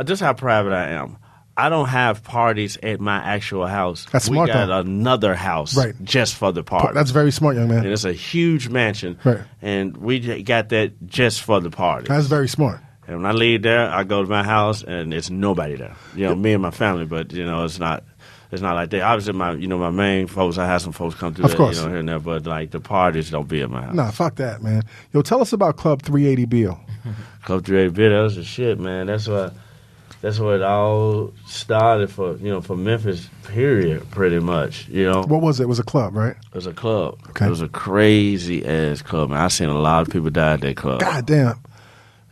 just how private I am. I don't have parties at my actual house. That's smart, We got though. another house Right. just for the party. That's very smart, young And man. it's a huge mansion, Right. and we got that just for the party. That's very smart. And when I leave there, I go to my house, and it's nobody there. You know, me and my family, but you know, it's not like that. Obviously, my main folks, I have some folks come through Of there, course. you know, here and there, but like the parties don't be at my house. Nah, fuck that, man. Yo, tell us about Club 380 Bill. Club 380 Bit, that was the shit, man. That's where it all started for Memphis, period, pretty much. You know, What was it? It was a club, right? it was a club. Okay. It was a crazy ass club, man. I seen a lot of people die at that club. God damn.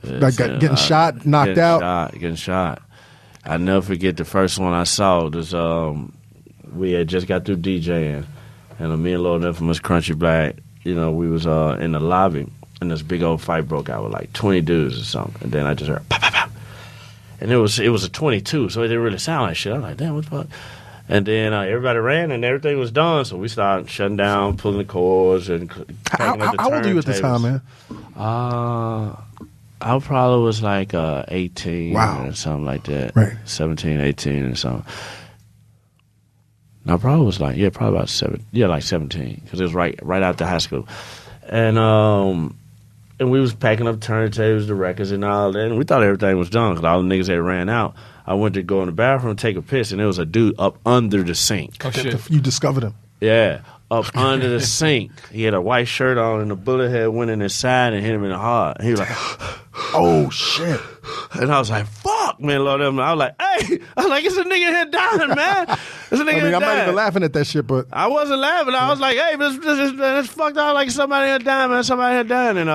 It's, getting shot, knocked out. Getting shot. I never forget the first one I saw. Was we had just got through DJing, And me and Lord Infamous Crunchy Black, we was in the lobby, and this big old fight broke out with like 20 dudes or something. And then I just heard pop, pop, pop. And it was a 22, so it didn't really sound like shit. I was like, damn, what the fuck? And then everybody ran, and everything was done. So we started shutting down, pulling the cords, and How old were you at the time, man? I probably was like 18 or something like that. Right. 17, 18 or something. No, I probably was like about 17, because it was right after high school. And we was packing up turntables, the records, and all that. And we thought everything was done because all the niggas had ran out. I went to go in the bathroom, take a piss, and there was a dude up under the sink. Oh, shit. You discovered him. Yeah, up under the sink. He had a white shirt on, and the bullet head went in his side and hit him in the heart. He was like, oh, shit. And I was like, fuck, man, Lord. I was like, hey. I was like, it's a nigga here dying, man. It's a nigga here dying. I'm not even laughing at that shit, but... I wasn't laughing. I was like, hey, this fucked out like somebody here dying, man. Somebody here dying. And,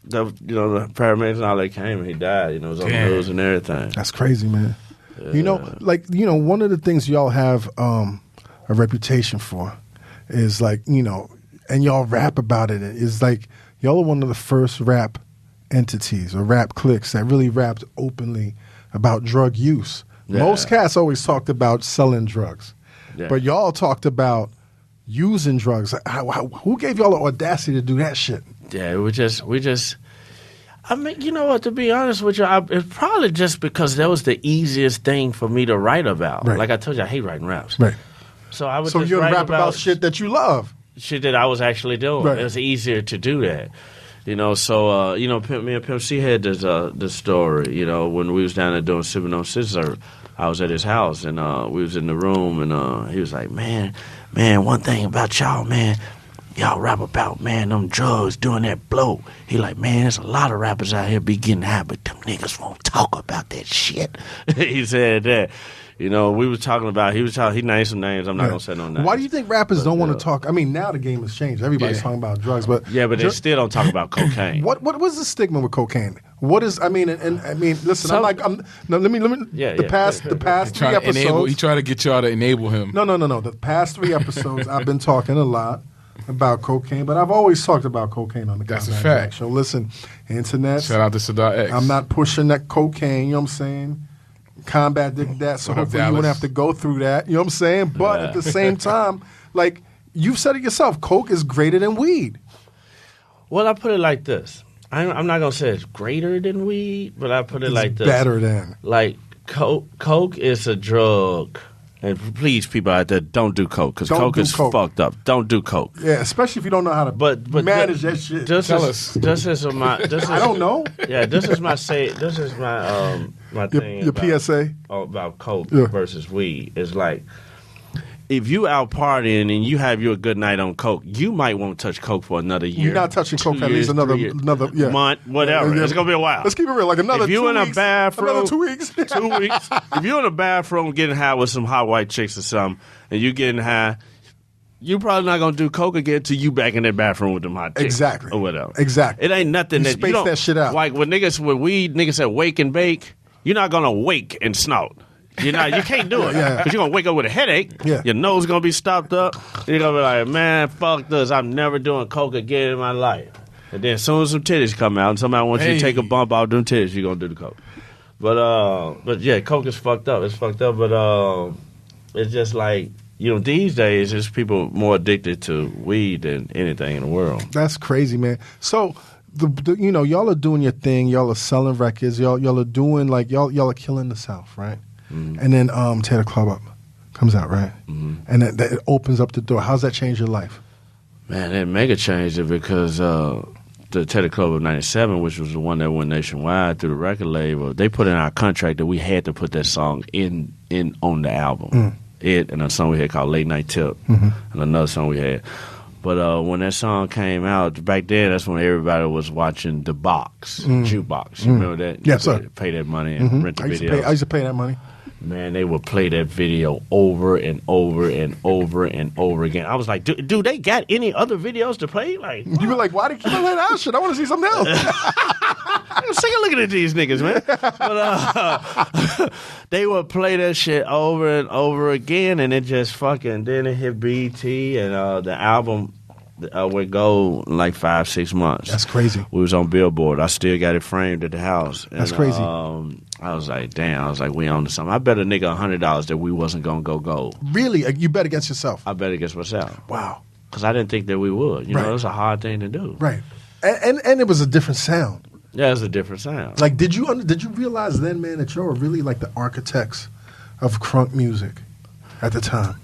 the paramedics and all that came, and he died. It was on the news and everything. That's crazy, man. One of the things y'all have a reputation for is like, and y'all rap about it, is like y'all are one of the first rap entities or rap cliques that really rapped openly about drug use. Yeah. Most cats always talked about selling drugs, but y'all talked about using drugs. Who gave y'all the audacity to do that shit? Yeah, we just. I mean, you know what? To be honest with you, it's probably just because that was the easiest thing for me to write about. Right. Like I told you, I hate writing raps. Right. So I would. So just you're write rap about shit that you love. Shit that I was actually doing. Right. It was easier to do that. So me and Pimp C had this story. When we was down there doing Sipping on Scissor, I was at his house and we was in the room and he was like, man, one thing about y'all, man. Y'all rap about, man, them drugs doing that blow. He like, man, there's a lot of rappers out here be getting high, but them niggas won't talk about that shit. He said that. We was talking about, he named some names. I'm not going to say no names. Why do you think rappers don't want to talk? I mean, now the game has changed. Everybody's talking about drugs, but... Yeah, but they still don't talk about cocaine. What was the stigma with cocaine? What is, listen, the past 3 episodes... He tried to get y'all to enable him. No. The past 3 episodes, I've been talking a lot about cocaine, but I've always talked about cocaine on the That's a Combat fact. Jack Show. Listen, internet. Shout out to Sadat X. I'm not pushing that cocaine, you know what I'm saying? Combat did that, so hopefully you wouldn't have to go through that, you know what I'm saying? But at the same time, like, you've said it yourself, coke is greater than weed. Well, I put it like this. I'm not going to say it's greater than weed, but I put it like this. Better than. Like, coke is a drug. And please, people out there, don't do coke, because coke is fucked up. Don't do coke. Yeah, especially if you don't know how to manage that shit. Tell us. I don't know. Yeah, this is my my thing. Your PSA about coke versus weed is like, if you out partying and you have you a good night on coke, you might won't touch coke for another year. You're not touching coke for at least another month, whatever. It's gonna be a while. Let's keep it real. Like another. If you in a bathroom, another 2 weeks. 2 weeks. If you're in a bathroom getting high with some hot white chicks or something, and you getting high, you probably not gonna do coke again until you back in that bathroom with them hot chicks. Exactly. Or whatever. Exactly. It ain't nothing you that you don't that shit out. Like with weed, niggas say wake and bake. You're not gonna wake and snort. You can't do it because you're gonna wake up with a headache. Yeah. Your nose gonna be stopped up. You're gonna be like, man, fuck this. I'm never doing coke again in my life. And then as soon as some titties come out and somebody wants you to take a bump out them titties, you're gonna do the coke. But yeah, coke is fucked up. It's fucked up. But it's just like, these days, there's people more addicted to weed than anything in the world. That's crazy, man. So. Y'all are doing your thing. Y'all are selling records. Y'all are doing y'all are killing the South, right? Mm-hmm. And then Tear the Club Up comes out, right? Mm-hmm. And that opens up the door. How's that change your life? Man, it mega changed it because the Tear the Club Up '97, which was the one that went nationwide through the record label, they put in our contract that we had to put that song in on the album. Mm. It and a song we had called Late Night Tip, and another song we had. But when that song came out, back then, that's when everybody was watching the box, jukebox. You remember that? Yes, sir. Pay that money and rent the video. I used to pay that money. Man, they would play that video over and over and over and over again. I was like, do they got any other videos to play? Like, you were like, why they keep playing that shit? I want to see something else. Sing a looking at these niggas, man. But they would play that shit over and over again, and it just fucking, then it hit BET, and the album would go in like 5-6 months. That's crazy. We was on Billboard. I still got it framed at the house. That's crazy. I was like, damn. I was like, we on to something. I bet a nigga $100 that we wasn't gonna go gold. Really? You bet against yourself? I bet against myself. Wow. Because I didn't think that we would. You know, it was a hard thing to do. Right. And it was a different sound. Yeah, it was a different sound. Like, did you realize then, man, that you're really like the architects of crunk music at the time?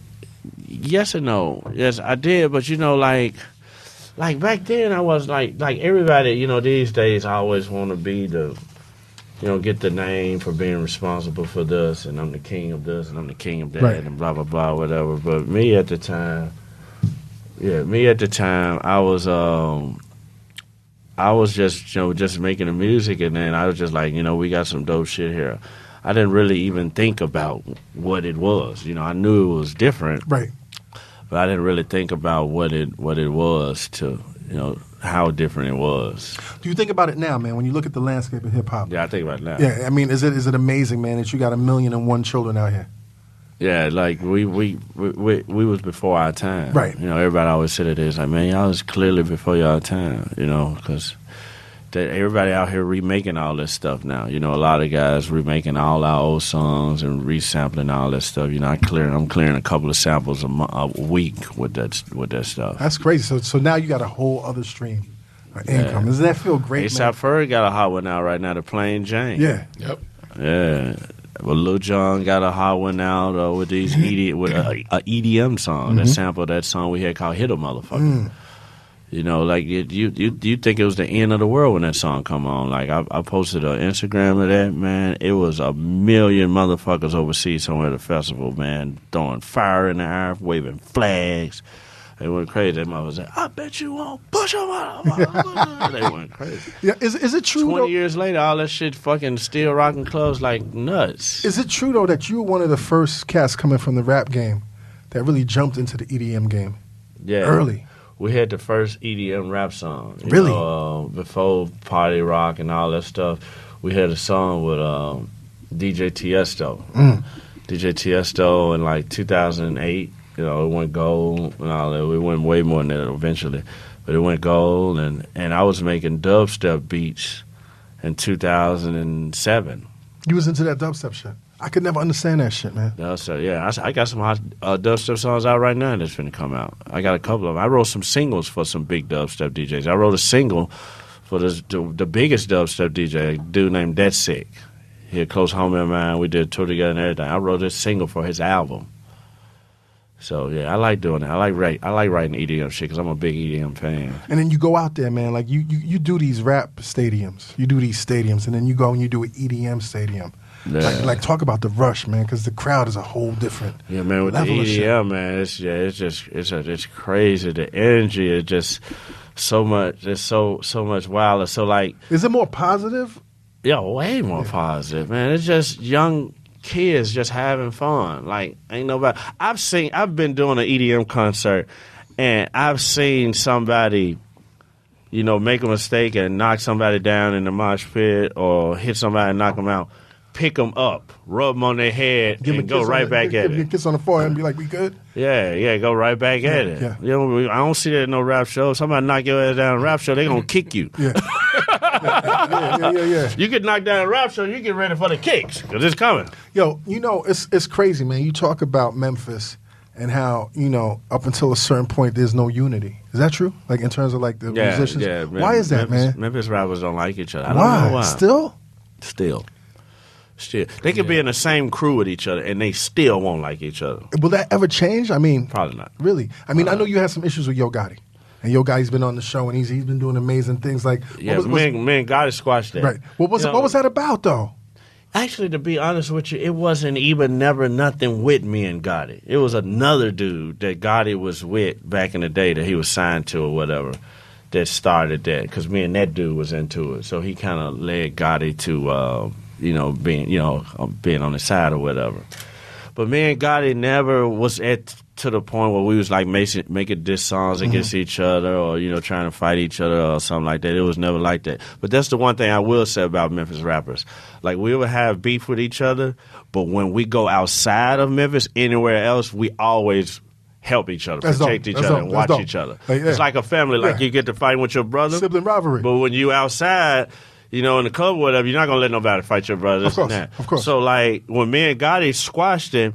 Yes and no. Yes, I did. But you know, like back then, I was like everybody. You know, these days I always want to be the, you know, get the name for being responsible for this, and I'm the king of this, and I'm the king of that, and blah blah blah, whatever. But me at the time, I was just, you know, just making the music, and then I was just like, you know, we got some dope shit here. I didn't really even think about what it was. You know, I knew it was different, right? But I didn't really think about what it was to, you know, how different it was. Do you think about it now, man? When you look at the landscape of hip hop? Yeah, I think about it now. Yeah, I mean, is it amazing, man, that you got 1,000,001 children out here? Yeah, like we was before our time, right? You know, everybody always said it is like, man, y'all was clearly before y'all time, you know, because everybody out here remaking all this stuff now. You know, a lot of guys remaking all our old songs and resampling all that stuff. You know, I'm clearing a couple of samples a week with that stuff. That's crazy. So now you got a whole other stream of income. Doesn't that feel great, man? A$AP Ferg got a hot one out right now, the Plain Jane. Yeah. Yep. Yeah. Well, Lil Jon got a hot one out with these with a EDM song that sampled that song we had called "Hit a Motherfucker." You know, like you think it was the end of the world when that song come on. Like I posted on Instagram of that, man. It was 1,000,000 motherfuckers overseas somewhere at the festival, man, throwing fire in the air, waving flags. They went crazy. That mother was like, I bet you won't push them out. They went crazy. Yeah, is it true? 20 years later, all that shit fucking still rocking clubs like nuts. Is it true though that you were one of the first cats coming from the rap game that really jumped into the EDM game? Yeah, early. We had the first EDM rap song. Really? Before Party Rock and all that stuff, we had a song with DJ Tiesto. DJ Tiesto in like 2008. You know, it went gold and all that. We went way more than that eventually. But it went gold, and I was making dubstep beats in 2007. You was into that dubstep shit? I could never understand that shit, man. So, yeah, I got some hot dubstep songs out right now that's finna come out. I got a couple of them. I wrote some singles for some big dubstep DJs. I wrote a single for the biggest dubstep DJ, a dude named Dead Sick. He a close homie of mine. We did a tour together and everything. I wrote this single for his album. So yeah, I like doing it. I like writing EDM shit because I'm a big EDM fan. And then you go out there, man. Like you do these rap stadiums. You do these stadiums, and then you go and you do an EDM stadium. Yeah. Like talk about the rush, man, because the crowd is a whole different. Yeah, man. With the EDM, man, it's crazy. The energy is just so much. It's so much wilder. So like, is it more positive? Yeah, way more positive, man. It's just young kids just having fun. Like, ain't nobody. I've been doing an EDM concert, and I've seen somebody, you know, make a mistake and knock somebody down in the mosh pit, or hit somebody and knock them out, pick them up, rub them on their head, and go right back at it. Give me a kiss on the forehead and be like, we good? Yeah, go right back at it. Yeah. You know, I don't see that in no rap show. Somebody knock your ass down in a rap show, they gonna kick you. Yeah. Yeah. You get knocked down in a rap show, you get ready for the kicks, because it's coming. Yo, you know, it's crazy, man. You talk about Memphis and how, you know, up until a certain point, there's no unity. Is that true? Like, in terms of, like, the musicians? Yeah. Why is that, man? Memphis rappers don't like each other. I don't know why. Still. They could be in the same crew with each other, and they still won't like each other. Will that ever change? I mean, probably not. Really? I mean, I know you had some issues with Yo Gotti. And Yo Gotti's been on the show, and he's been doing amazing things. Like, me and Gotti squashed that. Right. What was that about, though? Actually, to be honest with you, it wasn't even never nothing with me and Gotti. It was another dude that Gotti was with back in the day that he was signed to or whatever that started that, because me and that dude was into it. So he kind of led Gotti to, being on the side or whatever. But me and Gotti never was at to the point where we was like making diss songs against each other, or trying to fight each other or something like that. It was never like that. But that's the one thing I will say about Memphis rappers. Like, we would have beef with each other, but when we go outside of Memphis, anywhere else, we always help each other, protect each other, and watch each other. It's like a family. Like, you get to fight with your brother, sibling rivalry. But when you outside, in the club or whatever, you're not gonna let nobody fight your brother. Of course. So like, when me and Gotti squashed it.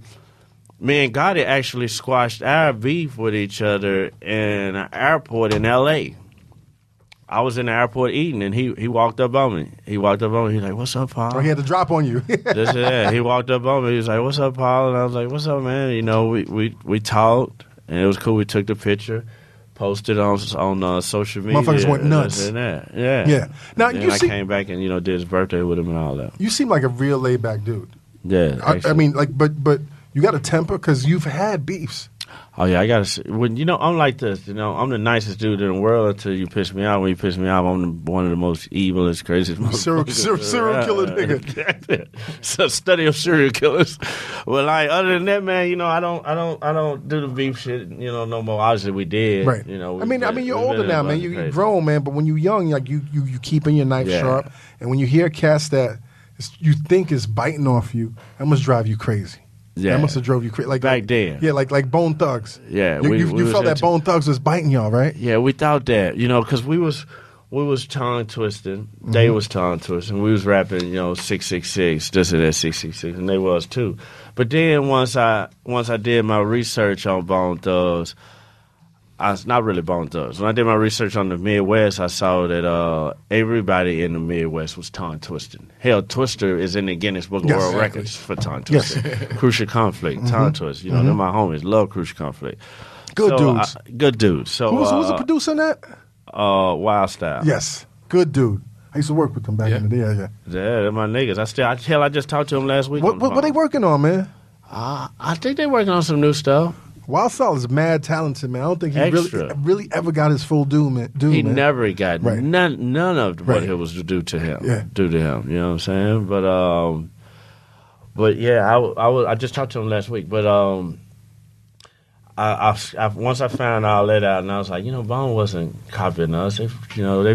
Me and Gotti actually squashed our beef with each other in an airport in L.A. I was in the airport eating, and he walked up on me. He's like, "What's up, Paul?" Oh, he had to drop on you. He walked up on me. He was like, "What's up, Paul?" And I was like, "What's up, man?" We talked, and it was cool. We took the picture, posted on social media. Motherfuckers went nuts. Yeah. Now, I came back and did his birthday with him and all that. You seem like a real laid back dude. Yeah. I mean, like, but you got a temper because you've had beefs. Oh yeah, I gotta say, I'm like this. I'm the nicest dude in the world until you piss me off. When you piss me off, I'm one of the most evilest, craziest serial killer nigga. It's a study of serial killers. Well, like, other than that, man, I don't do the beef shit. No more. Obviously, we did. Right. I mean, you're older now, man. You grown, man. But when you're young, like you keeping your knife sharp, and when you hear cats that you think is biting off you, that must drive you crazy. Yeah, that must have drove you crazy. Like back then. Yeah, like Bone Thugs. Yeah, you felt that Bone Thugs was biting y'all, right? Yeah, we thought that, because we was tongue twisting. They was tongue twisting. We was rapping, 666, this and that 666, and they was too. But then once I did my research on Bone Thugs, not really Bone Thugs. When I did my research on the Midwest, I saw that everybody in the Midwest was tongue twisting. Hell, Twister is in the Guinness Book of World Records for tongue twisting. Crucial Conflict, tongue twist. They're my homies. Love Crucial Conflict. Good dudes. Good dudes. So who was the producer in that? Wild Style. Yes, good dude. I used to work with them back in the day. Yeah, they're my niggas. I just talked to them last week. What they working on, man? I think they working on some new stuff. Wild Style is mad talented, man. I don't think he really ever got his full due, man. He never got none of what it was due to him. Yeah. Due to him. You know what I'm saying? But yeah, I just talked to him last week. But I once I found all that out, and I was like, Bone wasn't copying us. They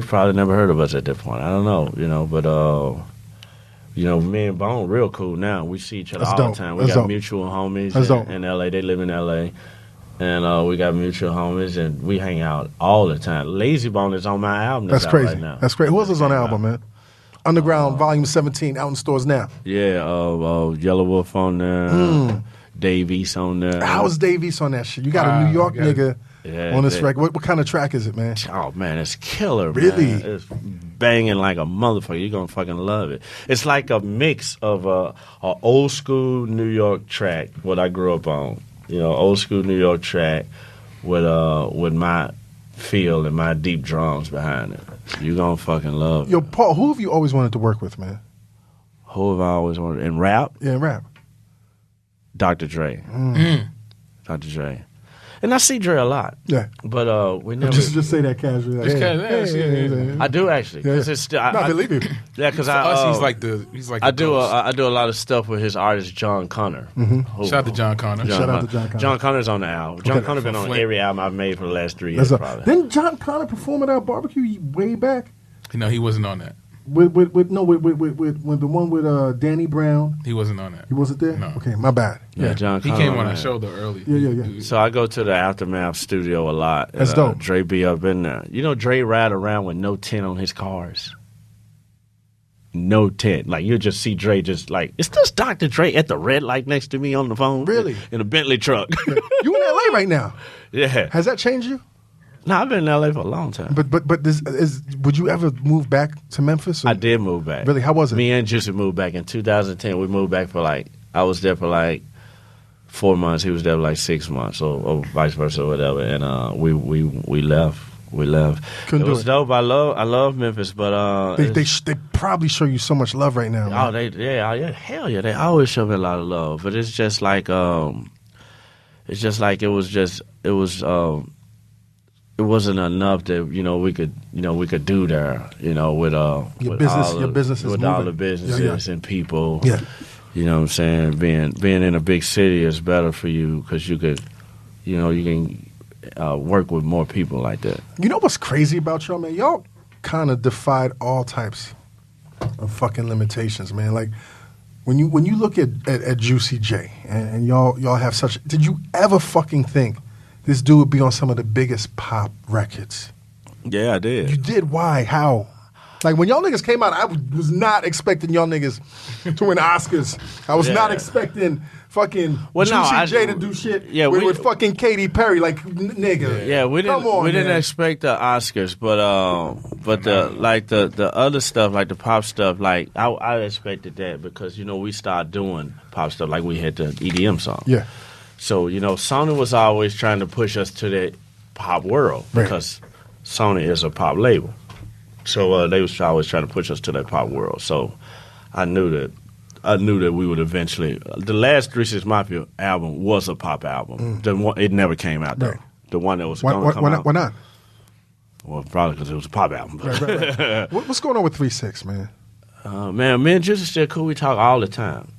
probably never heard of us at that point. I don't know, but. Me and Bone real cool now. We see each other all the time. We got mutual homies in L.A. They live in L.A. And we got mutual homies, and we hang out all the time. Lazy Bone is on my album. That's crazy. Right now. That's great. Who else is on the album, man? Underground Volume 17 out in stores now. Yeah, Yellow Wolf on there. Dave East on there. How is Dave East on that shit? You got a New York nigga on this record. What kind of track is it, man? Oh, man, it's killer, really? Man. It's banging like a motherfucker. You're going to fucking love it. It's like a mix of a old school New York track, what I grew up on. Old school New York track with my feel and my deep drums behind it. You're going to fucking love it. Yo, Paul, who have you always wanted to work with, man? Who have I always wanted? In rap? Yeah, in rap. Dr. Dre. Dr. Dre. And I see Dre a lot. Yeah. But we never... Just say that casually. Like, hey. I do, actually. Cause it's still, I believe you. Yeah, because he's like I do a lot of stuff with his artist, John Connor. Shout out to John Connor. Shout out to John Connor. John Connor's on the album. John Connor been on every album I've made for the last 3 years, probably. Didn't John Connor perform at our barbecue way back? No, he wasn't on that. With the one with Danny Brown. He wasn't on that. He wasn't there? No. Okay, my bad. Yeah, John Connor. He came on our show though early. Yeah. So I go to the Aftermath studio a lot. That's dope. Dre be up in there. Dre ride around with no tint on his cars. No tint. Like, you just see Dre just like, it's just Dr. Dre at the red light next to me on the phone. Really? In a Bentley truck. You in LA right now? Yeah. Has that changed you? No, I've been in LA for a long time. But would you ever move back to Memphis? Or? I did move back. Really? How was it? Me and Juicy moved back in 2010. We moved back for I was there for 4 months. He was there for 6 months, or vice versa, or whatever. And we left. It was dope. I love Memphis, but they probably show you so much love right now. Man. Hell yeah, they always show me a lot of love. But it's just like it wasn't enough that we could do there. With your business is with moving. all the businesses and people. Yeah. You know what I'm saying? Being in a big city is better for you because you could you can work with more people like that. You know what's crazy about y'all, man? Y'all kind of defied all types of fucking limitations, man. Like when you look at Juicy J and y'all have such. Did you ever fucking think this dude would be on some of the biggest pop records? Yeah, I did. You did? Why? How? Like when y'all niggas came out, I was not expecting y'all niggas to win Oscars. I was not expecting fucking Juicy J to do shit with fucking Katy Perry, like nigga. Yeah, we didn't expect the Oscars, but the other stuff, like the pop stuff, like I expected that because we started doing pop stuff, like we had the EDM song. Yeah. So Sony was always trying to push us to that pop world because Sony is a pop label. So they was always trying to push us to that pop world. So I knew that we would eventually. The last 3 6 Mafia album was a pop album. It never came out though. Right. The one that was going to come out. Why not? Well, probably because it was a pop album. Right. What's going on with 3 6, man? Man, me and Juicy still cool. We talk all the time.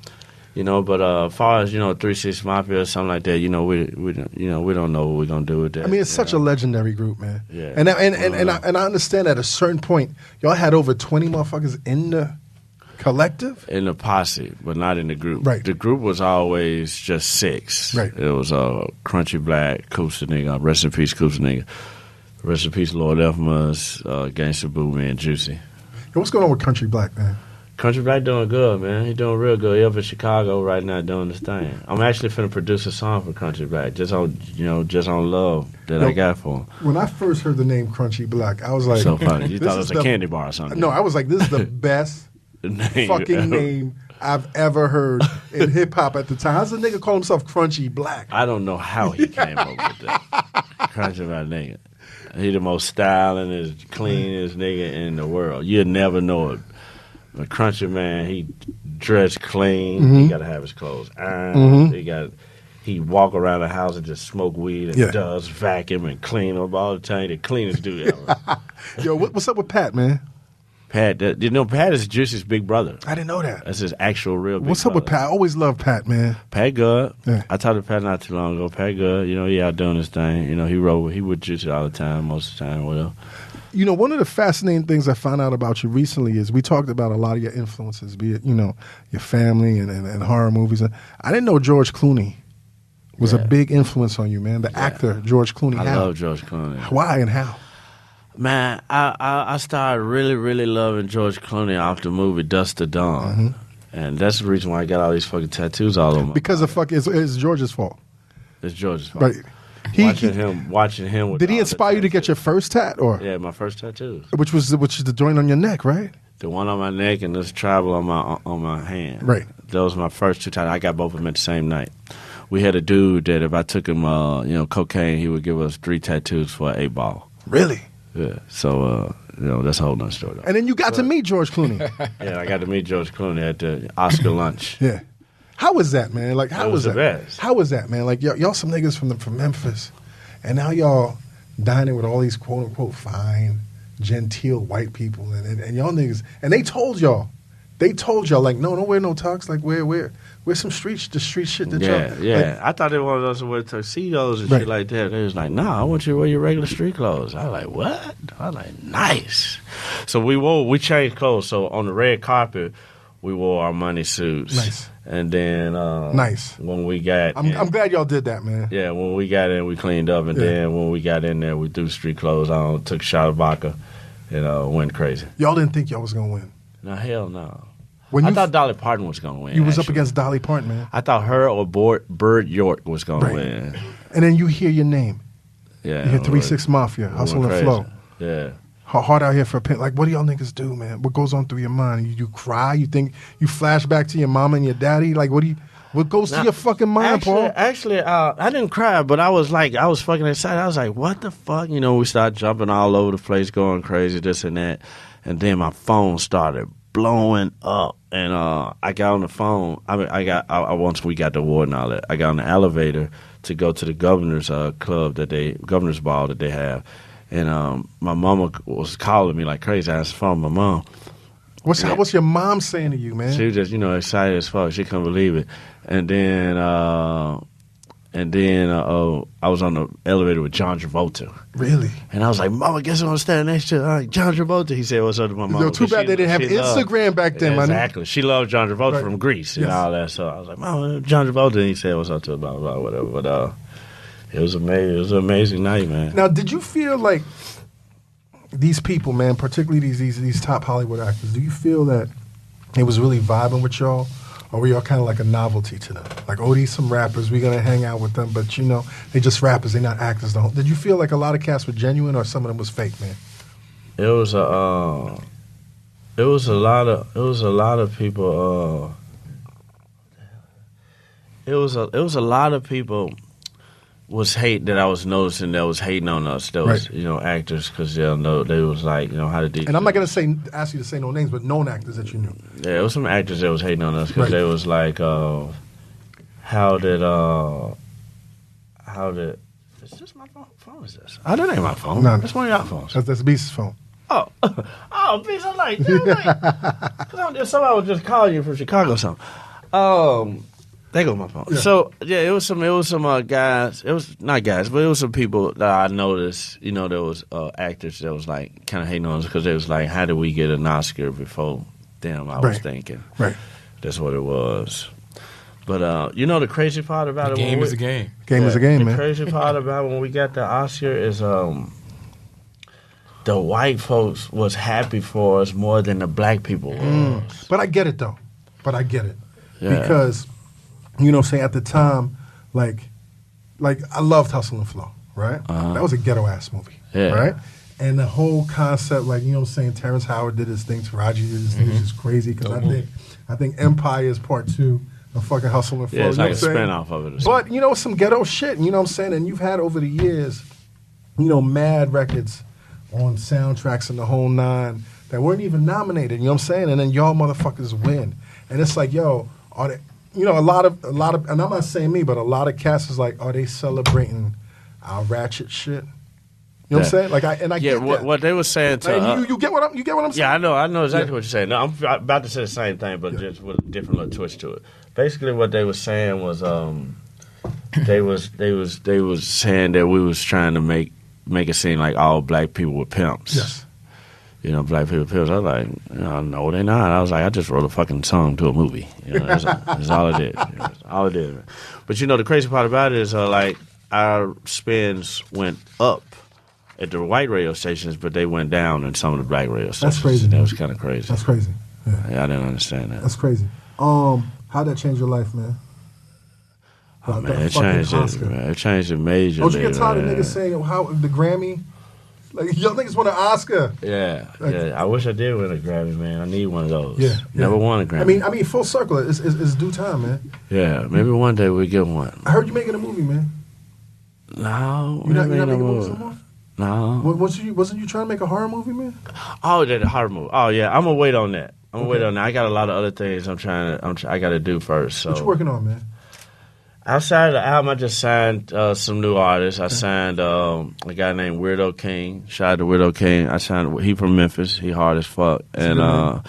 But as far as 3 6 Mafia or something like that, we don't know what we're gonna do with that. I mean, it's such a legendary group, man. Yeah. And I understand at a certain point, y'all had over 20 motherfuckers in the collective, in the posse, but not in the group. Right. The group was always just 6. Right. It was Crunchy Black, Coops the nigga, rest in peace, Coops the nigga, rest in peace, Lord Infamous, Gangsta Boo, me, and Juicy. Hey, what's going on with Country Black, man? Country Black doing good, man. He doing real good. He up in Chicago right now doing this thing. I'm actually finna produce a song for Country Black, just on love that I got for him. When I first heard the name Crunchy Black, I was like, so funny. You thought it was a candy bar or something? No, I was like, this is the best fucking name I've ever heard in hip hop at the time. How's the nigga call himself Crunchy Black? I don't know how he came up with that. Crunchy Black nigga. He the most styling, cleanest nigga in the world. You'll never know it. A Crunchy man, he dressed clean. Mm-hmm. He got to have his clothes ironed. He walk around the house and just smoke weed and does vacuum and clean up all the time. The cleanest dude ever. Yo, what's up with Pat, man? Pat, Pat is Juicy's big brother. I didn't know that. That's his actual real big What's up brother. with Pat? I always loved Pat, man. Pat good. Yeah. I talked to Pat not too long ago. Pat good. He out doing his thing. He would Juicy all the time, most of the time, whatever. One of the fascinating things I found out about you recently is we talked about a lot of your influences, be it, your family and horror movies. I didn't know George Clooney was a big influence on you, man. The actor, George Clooney. I love George Clooney. Why and how? Man, I started really, really loving George Clooney off the movie Dust to Dawn. Mm-hmm. And that's the reason why I got all these fucking tattoos all over my Because it's George's fault. It's George's fault. Right. Watching him. With did he inspire you to get your first tat, or? Yeah, my first tattoos. Which is the joint on your neck, right? The one on my neck and this tribal on my hand. Right. Those were my first 2 tattoos. I got both of them at the same night. We had a dude that if I took him, cocaine, he would give us 3 tattoos for an 8-ball. Really? Yeah. So, that's a whole nother story. And then you got to meet George Clooney. Yeah, I got to meet George Clooney at the Oscar lunch. Yeah. How was that, man? Like, how was that? The best. How was that, man? Like, y'all some niggas from Memphis, and now y'all dining with all these quote unquote fine, genteel white people, and y'all niggas, and they told y'all like, no, don't wear no tux, like wear some street shit that y'all. Yeah. Like, I thought they wanted us to wear tuxedos and shit like that. They was like, nah, I want you to wear your regular street clothes. I was like, what? I was like, nice. So we changed clothes. So on the red carpet, we wore our money suits. Nice. And then nice. When we got I'm glad y'all did that, man. Yeah, when we got in, we cleaned up. And then when we got in there, we threw street clothes on, took a shot of vodka, and went crazy. Y'all didn't think y'all was going to win? No, hell no. I thought Dolly Parton was going to win. You was up against Dolly Parton, man. I thought her or Bird York was going to win. And then you hear your name. Yeah. You hear 3 6 Mafia, Hustle and Flow. Yeah. Hard out here for a pen. Like, what do y'all niggas do, man? What goes on through your mind? You cry? You think you flash back to your mama and your daddy? Like, what goes through your fucking mind, Paul? Actually, I didn't cry, but I was fucking excited. I was like, what the fuck? We started jumping all over the place, going crazy, this and that. And then my phone started blowing up. And I got on the phone. Once we got the award and all that, I got on the elevator to go to the governor's governor's ball that they have. And my mama was calling me like crazy. I answered the phone, my mom. What's your mom saying to you, man? She was just, excited as fuck. She couldn't believe it. And then And then I was on the elevator with John Travolta. Really? And I was like, Mama, guess who I'm standing next to? John Travolta. He said, what's up to my mama? Yo, too bad they didn't have Instagram back then, man. Exactly. She loved John Travolta from Greece and all that. So I was like, Mama, John Travolta. And he said, what's up to her, blah, blah, blah, whatever. But it was amazing. It was an amazing night, man. Now, did you feel like these people, man, particularly these top Hollywood actors, do you feel that it was really vibing with y'all? Or were y'all kind of like a novelty to them? Like, oh, these some rappers, we're going to hang out with them, but, they just rappers, they're not actors. Did you feel like a lot of cats were genuine or some of them was fake, man? It was a lot of people, it was a lot of people was hate that I was noticing that was hating on us. That was, actors, because they was like, how did these... And I'm not going to ask you to say no names, but known actors that you knew. Yeah, it was some actors that was hating on us because they was like, how did... Is this my phone? Is this? Oh, that ain't my phone. No. That's one of y'all phones. That's Beast's phone. Oh, Beast, I'm like, because somebody was just calling you from Chicago or something. There go my phone. Yeah. So it was some guys. It was not guys, but it was some people that I noticed. There was actors that was like kind of hating on us because they was like, "How did we get an Oscar before them?" I was thinking, that's what it was. But the crazy part about the game is a game. Game is a game, man. The crazy part about when we got the Oscar is the white folks was happy for us more than the black people was. But I get it though. Yeah. Because. Say at the time, like I loved Hustle and Flow, right? That was a ghetto-ass movie, right? And the whole concept, Terrence Howard did his thing, Taraji did his thing, which is crazy, because I think Empire is part 2 of fucking Hustle and Flow. Yeah, it's like a spin-off of it. But, some ghetto shit, and you've had over the years, mad records on soundtracks and the whole 9 that weren't even nominated, and then y'all motherfuckers win. And it's like, yo, are they... a lot of, and I'm not saying me, but a lot of cats is like, are they celebrating our ratchet shit? You know what I'm saying? Like, I get that. What they were saying to you get what I'm saying? Yeah, I know exactly what you're saying. No, I'm about to say the same thing, but just with a different little twist to it. Basically, what they were saying was, they was saying that we was trying to make it seem like all black people were pimps. Yes. Black people pills. I was like, no, they're not. I was like, I just wrote a fucking song to a movie. That's all it did. That's all it did. But the crazy part about it is our spins went up at the white radio stations, but they went down in some of the black radio stations. That's crazy. That was kind of crazy. That's crazy. Yeah, I didn't understand that. That's crazy. How'd that change your life, man? Oh, man, it changed it. Man. It changed it majorly. Don't you get tired of niggas saying how the Grammy? Like, y'all niggas want an Oscar. Yeah, I wish I did win a Grammy, man. I need one of those. Yeah. Never won a Grammy. I mean, full circle. It's due time, man. Yeah, maybe one day we'll get one. I heard you making a movie, man. No. You're not making a movie no more? No. Wasn't you trying to make a horror movie, man? Oh, that horror movie. Oh, yeah. I'm going to wait on that. I got a lot of other things I got to do first. So. What you working on, man? Outside of the album, I just signed some new artists. I signed a guy named Weirdo King. Shout out to Weirdo King. He from Memphis. He hard as fuck, and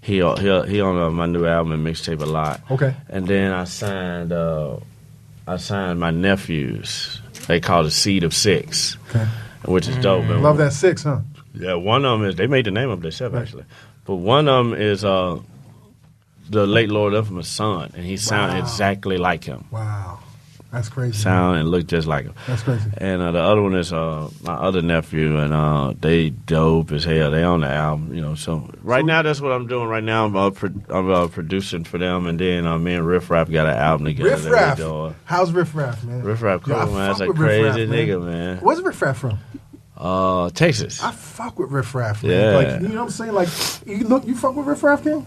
he on my new album and mixtape a lot. Okay. And then I signed my nephews. They call it Seed of Six, which is dope. Love that 6, huh? Yeah, one of them is they made the name up themselves actually, but one of them is the late Lord Infamous son, and he sounded exactly like him. Wow. That's crazy. Sound and look just like him. That's crazy. And the other one is my other nephew, and they dope as hell. They on the album, So now, that's what I'm doing right now. I'm producing for them, and then me and Riff Raff got an album together. Riff Raff. How's Riff Raff, man? Riff Raff cool, man. That's a crazy nigga, man. Where's Riff Raff from? Texas. I fuck with Riff Raff, man. Yeah. Like, you know what I'm saying? Like, you fuck with Riff Raff, King?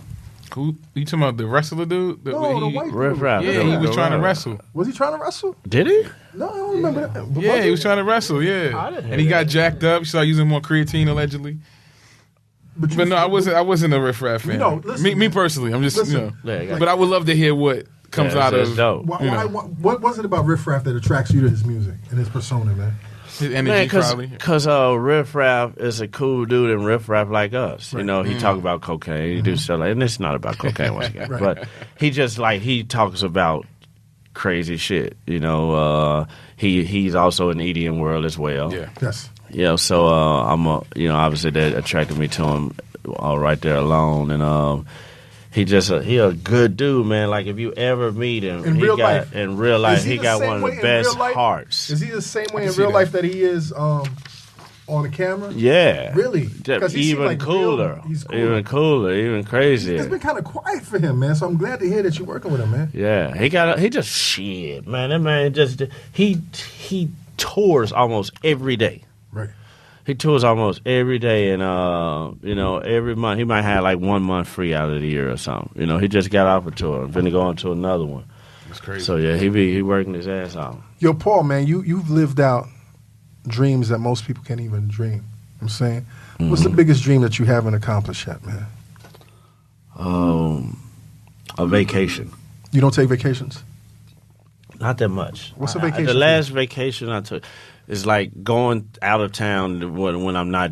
Who you talking about? The wrestler dude? The white dude. Riff Raff. Yeah, he was trying to wrestle. Was he trying to wrestle? Did he? No, I don't remember that. Yeah, he was trying to wrestle. Yeah, and he got jacked up. He started using more creatine allegedly. But no, I wasn't a Riff Raff fan. Listen, me personally, I'm just but I would love to hear what comes out of. Dope. What was it about Riff Raff that attracts you to his music and his persona, man? His energy, probably. Because Riff Raff is a cool dude and Riff Raff like us. Right. He talk about cocaine. He do stuff like, and it's not about cocaine once again. Right. But he just he talks about crazy shit. He's also in the EDM world as well. Yeah. Yes. So obviously that attracted me to him right there alone, and he a good dude, man. Like if you ever meet him In real life, he got one of the best hearts. Is he the same way in real life that he is on the camera? Yeah, really. Even cooler. He's cooler. Even cooler, even crazier. It's been kind of quiet for him, man. So I'm glad to hear that you're working with him, man. Yeah, he just shit, man. That man just he tours almost every day. Right. He tours almost every day, and every month he might have like 1 month free out of the year or something. He just got off a tour, finna go on to another one. That's crazy. So yeah, he working his ass off. Yo, Paul, man, you've lived out dreams that most people can't even dream. You know what I'm saying, what's the biggest dream that you haven't accomplished yet, man? A vacation. You don't take vacations? Not that much. What's a vacation? The last vacation I took is like going out of town when I'm not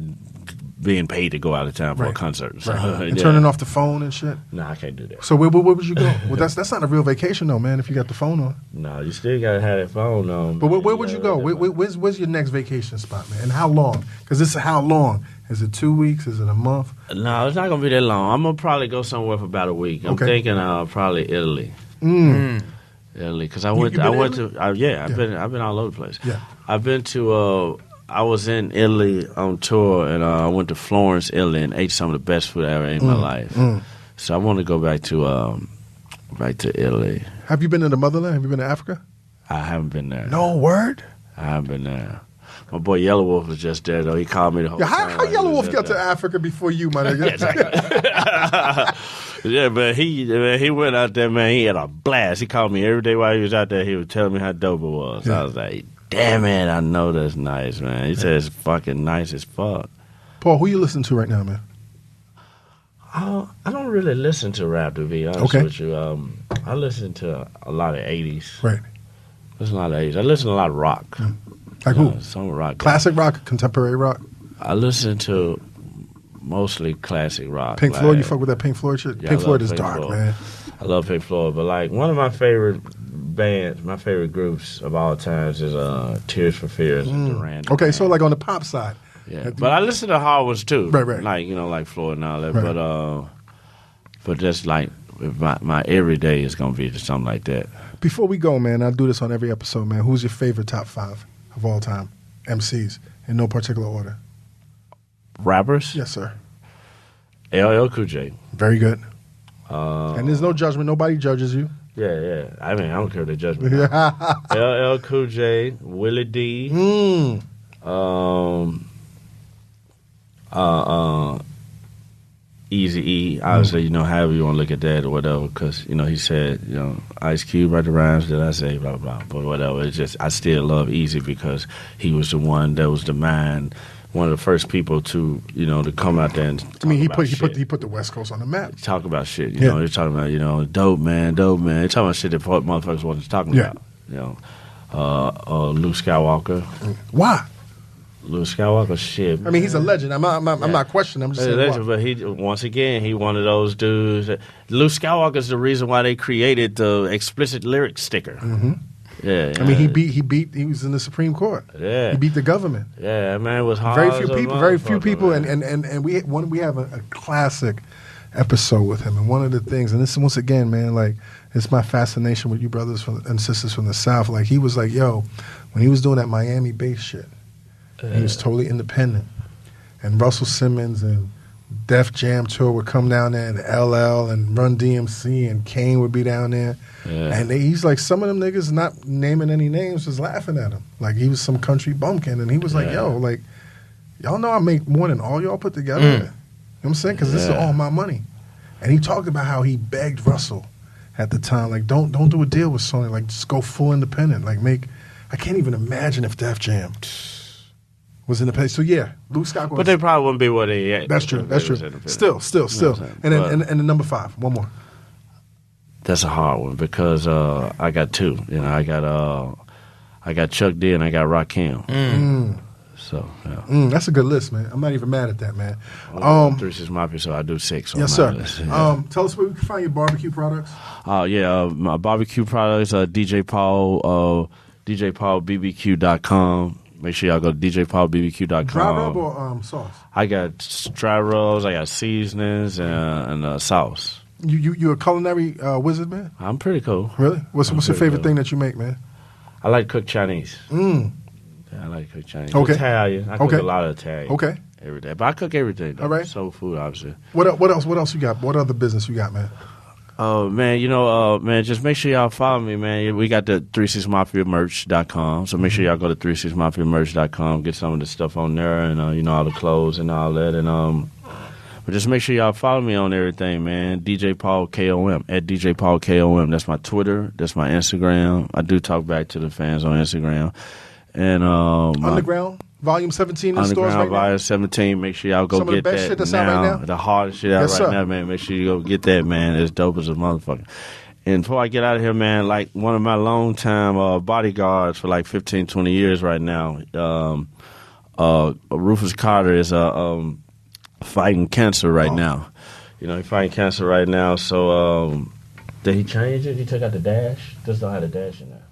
being paid to go out of town for a concert. So, and turning off the phone and shit? Nah, I can't do that. So where would you go? Well, that's not a real vacation though, man, if you got the phone on. No, you still got to have that phone on. But where would you go? Where's your next vacation spot, man? And how long? Because this is how long? Is it 2 weeks? Is it a month? No, it's not going to be that long. I'm going to probably go somewhere for about a week. I'm thinking probably Italy. Italy, because I've been all over the place. Yeah. I've been to I was in Italy on tour, and I went to Florence, Italy, and ate some of the best food I ever ate in my life. So I want to go back to Italy. Have you been to the motherland? Have you been to Africa? I haven't been there. No word? I haven't been there. My boy Yellow Wolf was just there, though. He called me the whole time. How Yellow Wolf got to Africa before you, my nigga? Yeah, but he went out there, man. He had a blast. He called me every day while he was out there. He was telling me how dope it was. Yeah. I was like, damn it, I know that's nice, man. He said it's fucking nice as fuck. Paul, who you listening to right now, man? I don't really listen to rap, to be honest with you. I listen to a lot of 80s. Right. Listen to a lot of 80s. I listen to a lot of rock. Like who? Some rock. Classic rock, contemporary rock? I listen to mostly classic rock. Pink Floyd, you fuck with that Pink Floyd shit? Yeah, Pink Floyd is Pink dark, Floyd. man. I love Pink Floyd, but like one of my favorite bands, my favorite groups of all times is Tears for Fears and Duran. Okay, so like on the pop side. Yeah, but I listen to hard ones too. Right. Like, like Floyd and all that. But just like my everyday is gonna be something like that. Before we go, man, I do this on every episode, man. Who's your favorite top 5 of all time? MCs, in no particular order. Rappers? Yes, sir. LL Cool J. Very good. And there's no judgment. Nobody judges you. Yeah. I mean, I don't care if they judge me. LL Cool J, Willie D. Eazy-E, obviously, however you want to look at that or whatever, because, he said, Ice Cube write the rhymes that I say, blah, blah, blah, but whatever. It's just, I still love Eazy because he was the one that was the man, one of the first people to, to come out there and talk he about shit. He put the West Coast on the map. Talk about shit, you know. They're talking about, dope man. They're talking about shit that motherfuckers wasn't talking about, Luke Skywalker. Why? Luke Skywalker, shit. I mean, he's a legend. I'm not questioning. I'm just saying. Legend, but he one of those dudes. Luke Skywalker's the reason why they created the explicit lyric sticker. Yeah. I mean, he was in the Supreme Court. Yeah. He beat the government. Yeah, man, it was hard. Very few people, and we have a classic episode with him. And one of the things, and this once again, man, like it's my fascination with you brothers and sisters from the South. Like he was like, yo, when he was doing that Miami bass shit. He was totally independent. And Russell Simmons and Def Jam Tour would come down there, and LL and Run DMC and Kane would be down there. Yeah. And he's like, some of them niggas, not naming any names, was laughing at him. Like he was some country bumpkin. And he was like, yo, like, y'all know I make more than all y'all put together. You know what I'm saying? Because this is all my money. And he talked about how he begged Russell at the time, like, don't do a deal with Sony. Like, just go full independent. Like, I can't even imagine if Def Jam was in the place. So yeah, Luke Skywalker. But they probably wouldn't be what they had. That's true. Still. And then number 5, one more. That's a hard one because I got 2. I got Chuck D and I got Rakim. So, yeah. That's a good list, man. I'm not even mad at that, man. 3 6 Mafia, so I do 6. Yes, sir. Tell us where we can find your barbecue products. My barbecue products, DJ Paul, DJPaulBBQ.com. Make sure y'all go to DJPaulBBQ.com. Dry rub or sauce? I got dry rubs, I got seasonings, and sauce. You a culinary wizard, man? I'm pretty cool. Really? What's your favorite thing that you make, man? I like to cook Chinese. Mm. Yeah, I like to cook Chinese. Okay. Italian. I cook a lot of Italian. Okay. Every day. But I cook everything, though. All right. Soul food, obviously. What else you got? What other business you got, man? Oh, man, man, just make sure y'all follow me, man. We got the 36mafiamerch.com, so make sure y'all go to 36mafiamerch.com, get some of the stuff on there, and, all the clothes and all that, and, but just make sure y'all follow me on everything, man. DJ Paul KOM, at DJ Paul KOM. That's my Twitter. That's my Instagram. I do talk back to the fans on Instagram. And Underground, Volume 17 in stores right now? Underground, Volume 17. Make sure y'all go Some of the get best that shit that's now. out right now? The hardest shit out Yes, right sir. now, man. Make sure you go get that, man. It's dope as a motherfucker. And before I get out of here, man, like one of my long-time bodyguards for like 15, 20 years right now, Rufus Carter is fighting cancer right now. He's fighting cancer right now. So did he change it? He took out the dash? Just don't have the dash in there.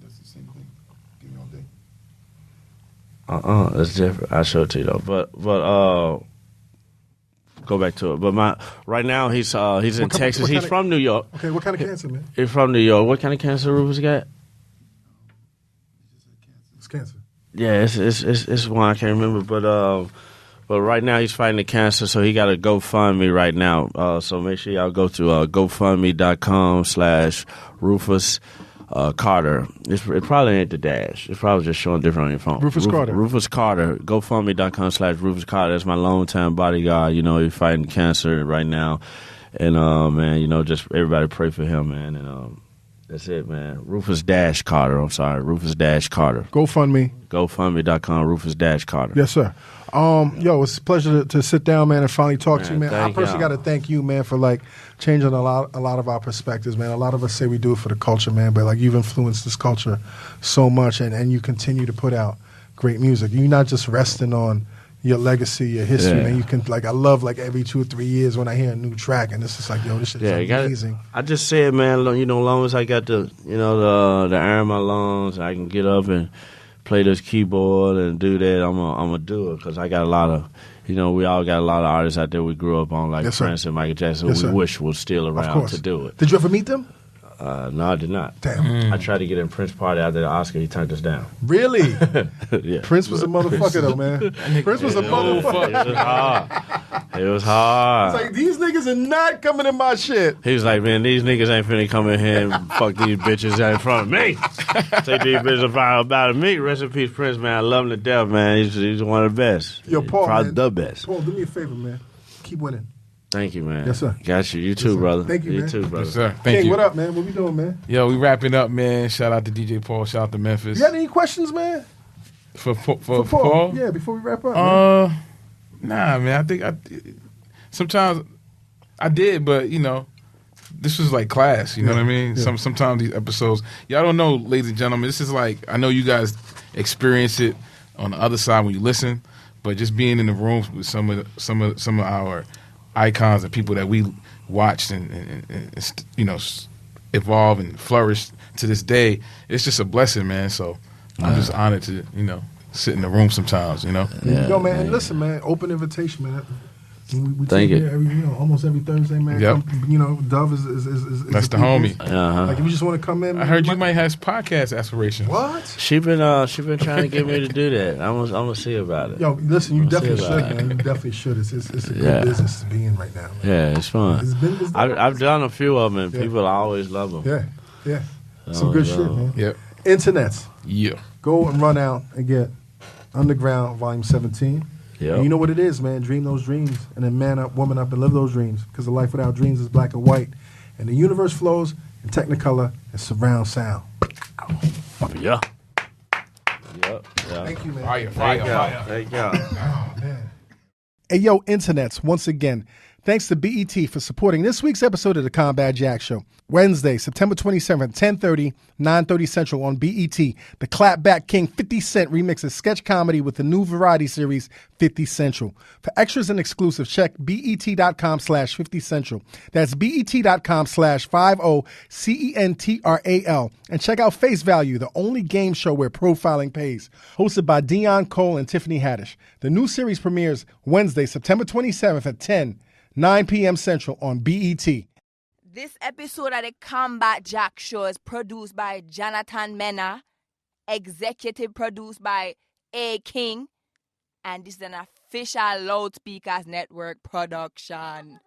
That's the same thing. Give me all day. That's different. I'll show it to you though. But go back to it. But right now he's in Texas. He's from New York. Okay, what kind of cancer, man? He's from New York. What kind of cancer Rufus got? It's cancer. Yeah, it's one I can't remember. But right now he's fighting the cancer, so he got a GoFundMe right now. So make sure y'all go to GoFundMe.com/Rufus Carter. It probably ain't the dash. It's probably just showing different on your phone. Rufus Carter. Rufus Carter. GoFundMe.com/Rufus Carter. That's my longtime bodyguard. He's fighting cancer right now. And, man, just everybody pray for him, man. And that's it, man. Rufus-Carter. I'm sorry. Rufus-Carter. GoFundMe. GoFundMe.com, Rufus-Carter. Yes, sir. It's a pleasure to sit down, man, and finally talk to you, man. I personally got to thank you, man, for like changing a lot of our perspectives, man. A lot of us say we do it for the culture, man, but like you've influenced this culture so much, and you continue to put out great music. You're not just resting on your legacy, your history, man. You can I love every 2 or 3 years when I hear a new track, and it's just like, yo, this shit is amazing. I just said, man, long as I got the air in my lungs, I can get up and play this keyboard and do that, I'm gonna do it, because I got a lot of, we all got a lot of artists out there we grew up on, like Prince and Michael Jackson, we wish was still around to do it. Did you ever meet them? No, I did not. Damn. I tried to get in Prince party after the Oscar. He turned us down. Really? Yeah. Prince was a motherfucker, though, man. Prince was a motherfucker. It was hard. It's like, these niggas are not coming in my shit. He was like, man, these niggas ain't finna come in here and fuck these bitches out in front of me. Take these bitches about me. Rest in peace, Prince, man. I love him to death, man. He's one of the best. Yo, Paul, probably man. the best. Paul, do me a favor, man. Keep winning. Thank you, man. Yes, sir. Got you. You too, brother. Thank you, man. You too, brother. Yes, sir. Thank King, you. what up, man? What we doing, man? Yo, we wrapping up, man. Shout out to DJ Paul. Shout out to Memphis. You got any questions, man? For Paul? Paul? Yeah, before we wrap up, man. Nah, man. I think sometimes I did, but this was like class. You know what I mean? Yeah. Sometimes these episodes, y'all don't know, ladies and gentlemen. This is like, I know you guys experience it on the other side when you listen, but just being in the rooms with some of our icons and people that we watched and evolve and flourish to this day, it's just a blessing, man. So I'm just honored to sit in the room sometimes. Yo, man, and listen, man, open invitation, man. We Thank take you. here almost every Thursday, man. Yep. Dove is That's the homie. Like, if you just want to come in, I heard you might have podcast aspirations. What? She been trying to get me to do that. I'm gonna see about it. Yo, listen, you definitely see should, about man. You definitely should. It's a good business to be in right now, man. Yeah, it's fun. It's I've done a few of them, and people always love them. Yeah. Some good shit, man. Yep. Internets. Yeah. Go and run out and get Underground Volume 17. Yep. And you know what it is, man. Dream those dreams, and then man up, woman up, and live those dreams. Because the life without dreams is black and white, and the universe flows in Technicolor and surround sound. Yeah. Yep. Thank you, man. Fire. Thank y'all. Oh, man. Hey, yo, internets. Once again, Thanks to BET for supporting this week's episode of the Combat Jack Show. Wednesday, September 27th, 10:30, 9:30 Central on BET. The Clapback King 50 Cent remixes sketch comedy with the new variety series 50 Central. For extras and exclusives, check BET.com/50 Central. That's BET.com/50CENTRAL. And check out Face Value, the only game show where profiling pays. Hosted by Dion Cole and Tiffany Haddish. The new series premieres Wednesday, September 27th at 9 p.m. Central on BET. This episode of the Combat Jack Show is produced by Jonathan Mena, executive produced by A. King, and this is an official Loudspeakers Network production.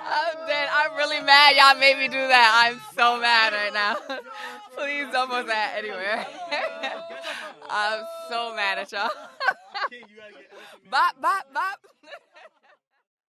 I'm dead. I'm really mad y'all made me do that. I'm so mad right now. Please don't post that anywhere. I'm so mad at y'all. Bop, bop, bop.